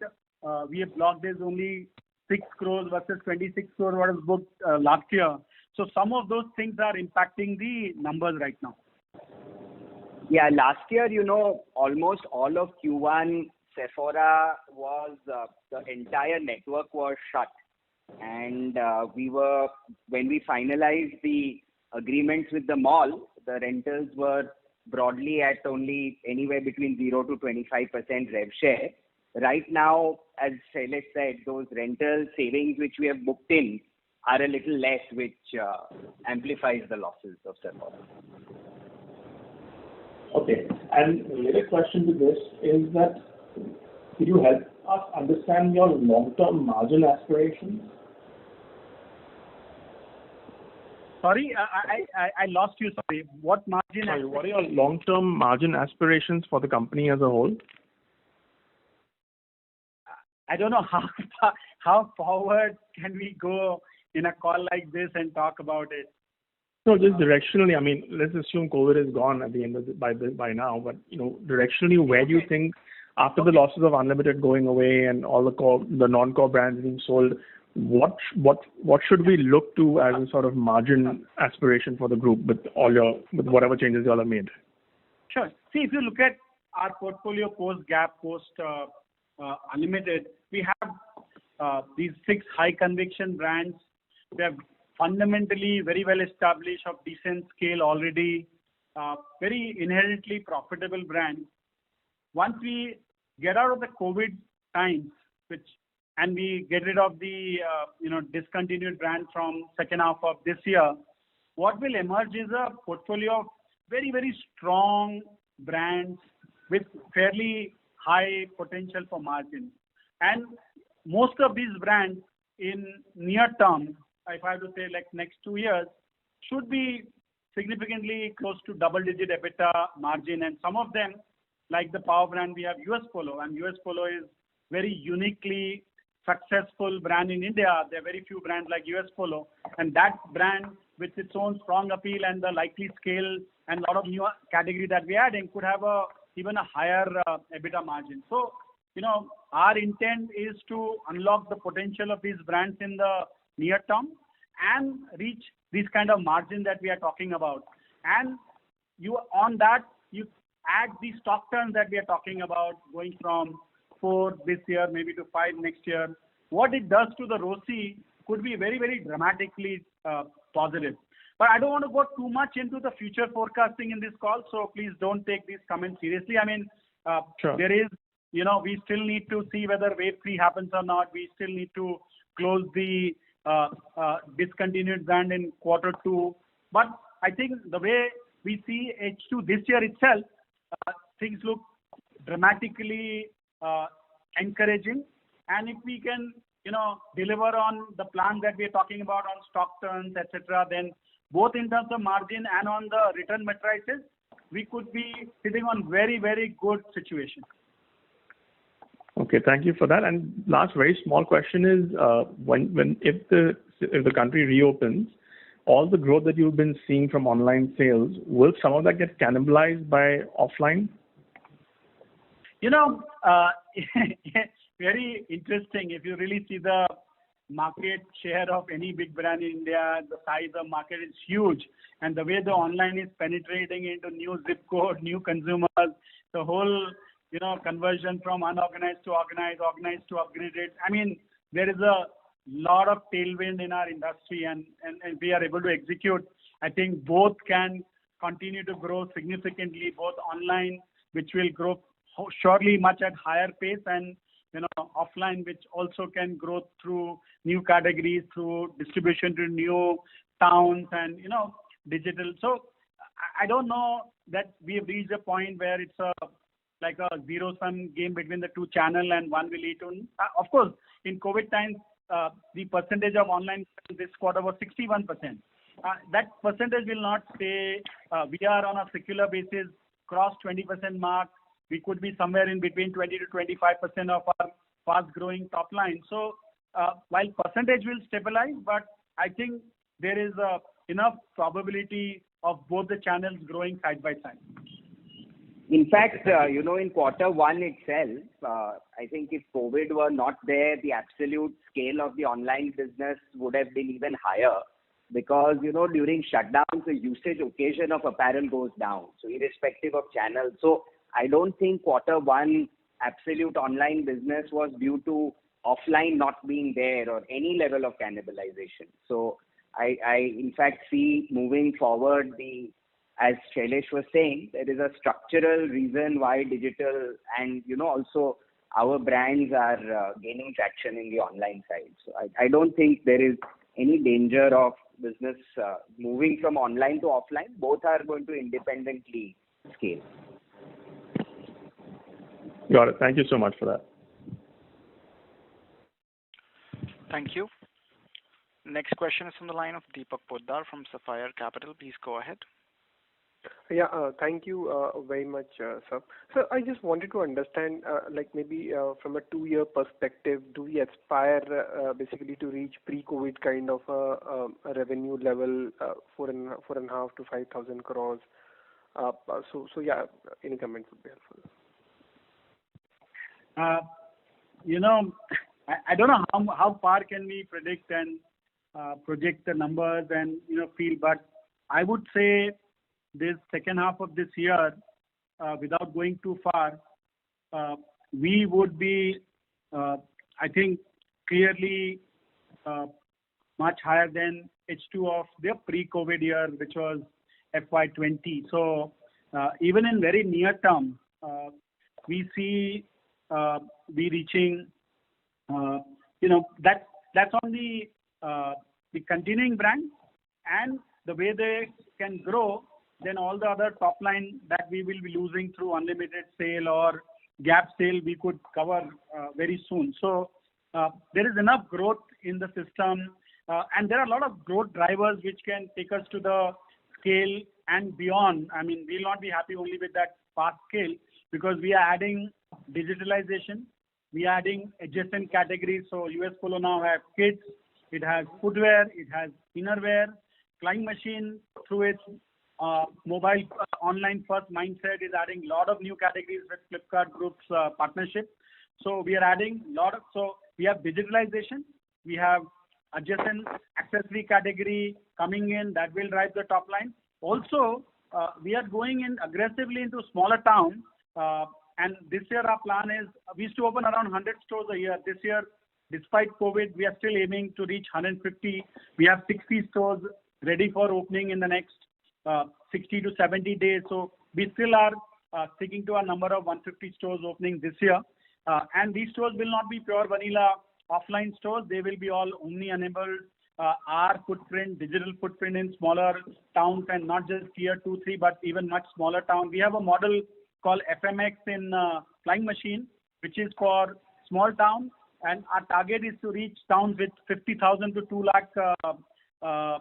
we have blocked is only 6 crores versus 26 crores what was booked last year. So some of those things are impacting the numbers right now. Yeah, last year, almost all of Q1, Sephora was, the entire network was shut. And when we finalized the agreements with the mall, the rentals were broadly at only anywhere between 0 to 25% rev share. Right now, as Shailesh said, those rental savings which we have booked in are a little less, which amplifies the losses of Sephora. Okay. And the related question to this is that could you help us understand your long-term margin aspirations? Sorry, I lost you. Sorry. What margin? Sorry, what are your long-term margin aspirations for the company as a whole? I don't know how forward can we go in a call like this and talk about it. No, just directionally. I mean, let's assume COVID is gone at the end of by now. But directionally, where do you think, after the losses of Unlimited going away and all the non-core brands being sold, what should we look to as a sort of margin aspiration for the group with whatever changes you all have made? Sure. See, if you look at our portfolio post Gap, post Unlimited, we have these 6 high conviction brands. They have fundamentally very well established, of decent scale already, very inherently profitable brands. Once we get out of the COVID times, and we get rid of the discontinued brand from second half of this year, what will emerge is a portfolio of very, very strong brands with fairly high potential for margin. And most of these brands in near term, if I have to say like next 2 years, should be significantly close to double-digit EBITDA margin. And some of them, like the power brand, we have US Polo, and US Polo is very uniquely successful brand in India. There are very few brands like US Polo, and that brand with its own strong appeal and the likely scale and a lot of new category that we add in could have even a higher EBITDA margin. So, our intent is to unlock the potential of these brands in the near term and reach these kind of margin that we are talking about. And on that, you add the stock turns that we are talking about, going from 4 this year, maybe to 5 next year. What it does to the ROCE could be very, very dramatically positive. But I don't want to go too much into the future forecasting in this call, so please don't take these comments seriously. I mean, sure. There is, we still need to see whether wave 3 happens or not. We still need to close the discontinued brand in Q2. But I think the way we see H2 this year itself, things look dramatically encouraging. And if we can, deliver on the plan that we are talking about on stock turns, etc., then both in terms of margin and on the return matrices, we could be sitting on very, very good situation. Okay, thank you for that. And last very small question is, if the country reopens, all the growth that you've been seeing from online sales, will some of that get cannibalized by offline? Very interesting. If you really see the market share of any big brand in India, the size of market is huge. And the way the online is penetrating into new zip code, new consumers, the whole, conversion from unorganized to organized to upgraded. I mean, there is a lot of tailwind in our industry and we are able to execute. I think both can continue to grow significantly, both online, which will grow surely much at higher pace, and offline, which also can grow through new categories, through distribution to new towns and digital. So I don't know that we have reached a point where it's like a zero-sum game between the two channel and one will eat on. Of course, in COVID times, the percentage of online this quarter was 61%. That percentage will not stay. We are on a secular basis, cross 20% mark. We could be somewhere in between 20 to 25% of our fast-growing top line. So while percentage will stabilize, but I think there is enough probability of both the channels growing side by side. In fact, in Q1 itself, I think if COVID were not there, the absolute scale of the online business would have been even higher because, during shutdowns, the usage occasion of apparel goes down, so irrespective of channels. So I don't think Q1 absolute online business was due to offline not being there or any level of cannibalization. So I in fact see moving forward as Shailesh was saying, there is a structural reason why digital and, also our brands are gaining traction in the online side. So I don't think there is any danger of business moving from online to offline. Both are going to independently scale. Got it. Thank you so much for that. Thank you. Next question is from the line of Deepak Poddar from Sapphire Capital. Please go ahead. Yeah, thank you very much, sir. So I just wanted to understand, maybe from a 2-year perspective, do we aspire basically to reach pre-COVID kind of a revenue level, 4.5 to 5,000 crores? So yeah, any comments would be helpful. I don't know how far can we predict and project the numbers and feel, but I would say this second half of this year, without going too far, we would be, I think, clearly much higher than H2 of the pre-COVID year, which was FY20. So even in very near term, we see we reaching, that's on the continuing brand, and the way they can grow, then all the other top line that we will be losing through Unlimited sale or Gap sale, we could cover very soon. So there is enough growth in the system, and there are a lot of growth drivers which can take us to the scale and beyond. I mean, we'll not be happy only with that fast scale because we are adding digitalization, we are adding adjacent categories. So US Polo now has kids, it has footwear, it has innerwear. Flying Machine, through its mobile online first mindset, is adding a lot of new categories with Flipkart Group's partnership. So we are adding so we have digitalization, we have adjacent accessory category coming in that will drive the top line. Also, we are going in aggressively into smaller towns, and this year our plan is, we used to open around 100 stores a year. This year, despite COVID, we are still aiming to reach 150. We have 60 stores ready for opening in the next 60 to 70 days. So we still are sticking to our number of 150 stores opening this year. And these stores will not be pure vanilla offline stores. They will be all omni-enabled. Our footprint, digital footprint in smaller towns, and not just tier 2, 3, but even much smaller town. We have a model called FMX in Flying Machine, which is for small towns. And our target is to reach towns with 50,000 to 2 lakh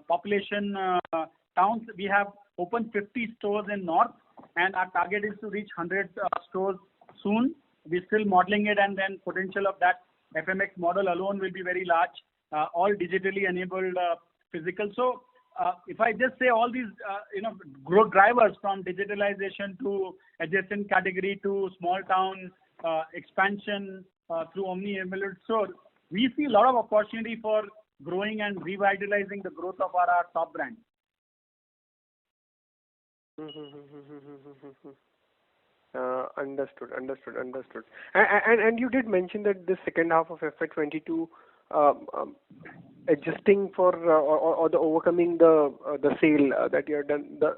population towns. We have opened 50 stores in North, and our target is to reach 100 stores soon. We're still modeling it, and then potential of that FMX model alone will be very large, all digitally enabled physical. So if I just say all these growth drivers from digitalization to adjacent category to small town expansion through omni-enabled stores, we see a lot of opportunity for growing and revitalizing the growth of our top brand. Understood. And you did mention that the second half of FY22, adjusting for or the overcoming the sale that you have done, the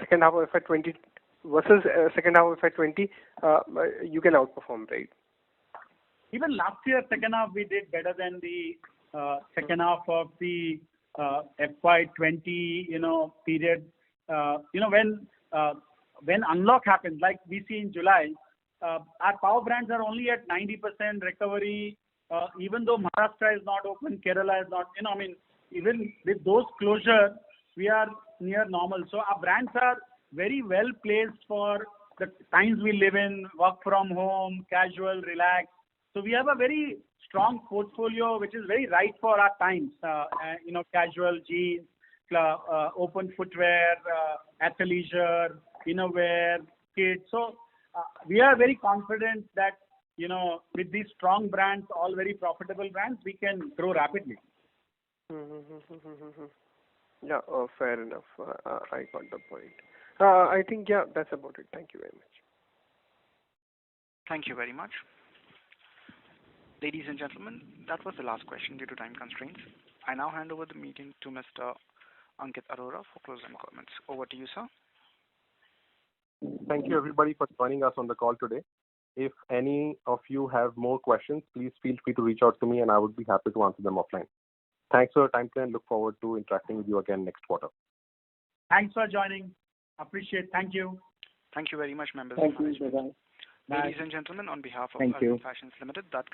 second half of FY20 versus second half of FY20, you can outperform, right? Even last year, second half, we did better than the second half of the FY20, period. When unlock happens, like we see in July, our power brands are only at 90% recovery, even though Maharashtra is not open, Kerala is not, even with those closures, we are near normal. So our brands are very well placed for the times we live in, work from home, casual, relaxed. So we have a very strong portfolio, which is very right for our times, casual, jeans, open footwear, athleisure, innerwear, kids. So we are very confident that, with these strong brands, all very profitable brands, we can grow rapidly. Yeah, fair enough. I got the point. I think, yeah, that's about it. Thank you very much. Thank you very much. Ladies and gentlemen, that was the last question due to time constraints. I now hand over the meeting to Mr. Ankit Arora for closing comments. Over to you, sir. Thank you, everybody, for joining us on the call today. If any of you have more questions, please feel free to reach out to me, and I would be happy to answer them offline. Thanks for your time today, and look forward to interacting with you again next quarter. Thanks for joining. Appreciate. Thank you. Thank you very much, members. Thank you. Bye-bye. Ladies and gentlemen, on behalf of Thank you. Arvind Fashions Limited, that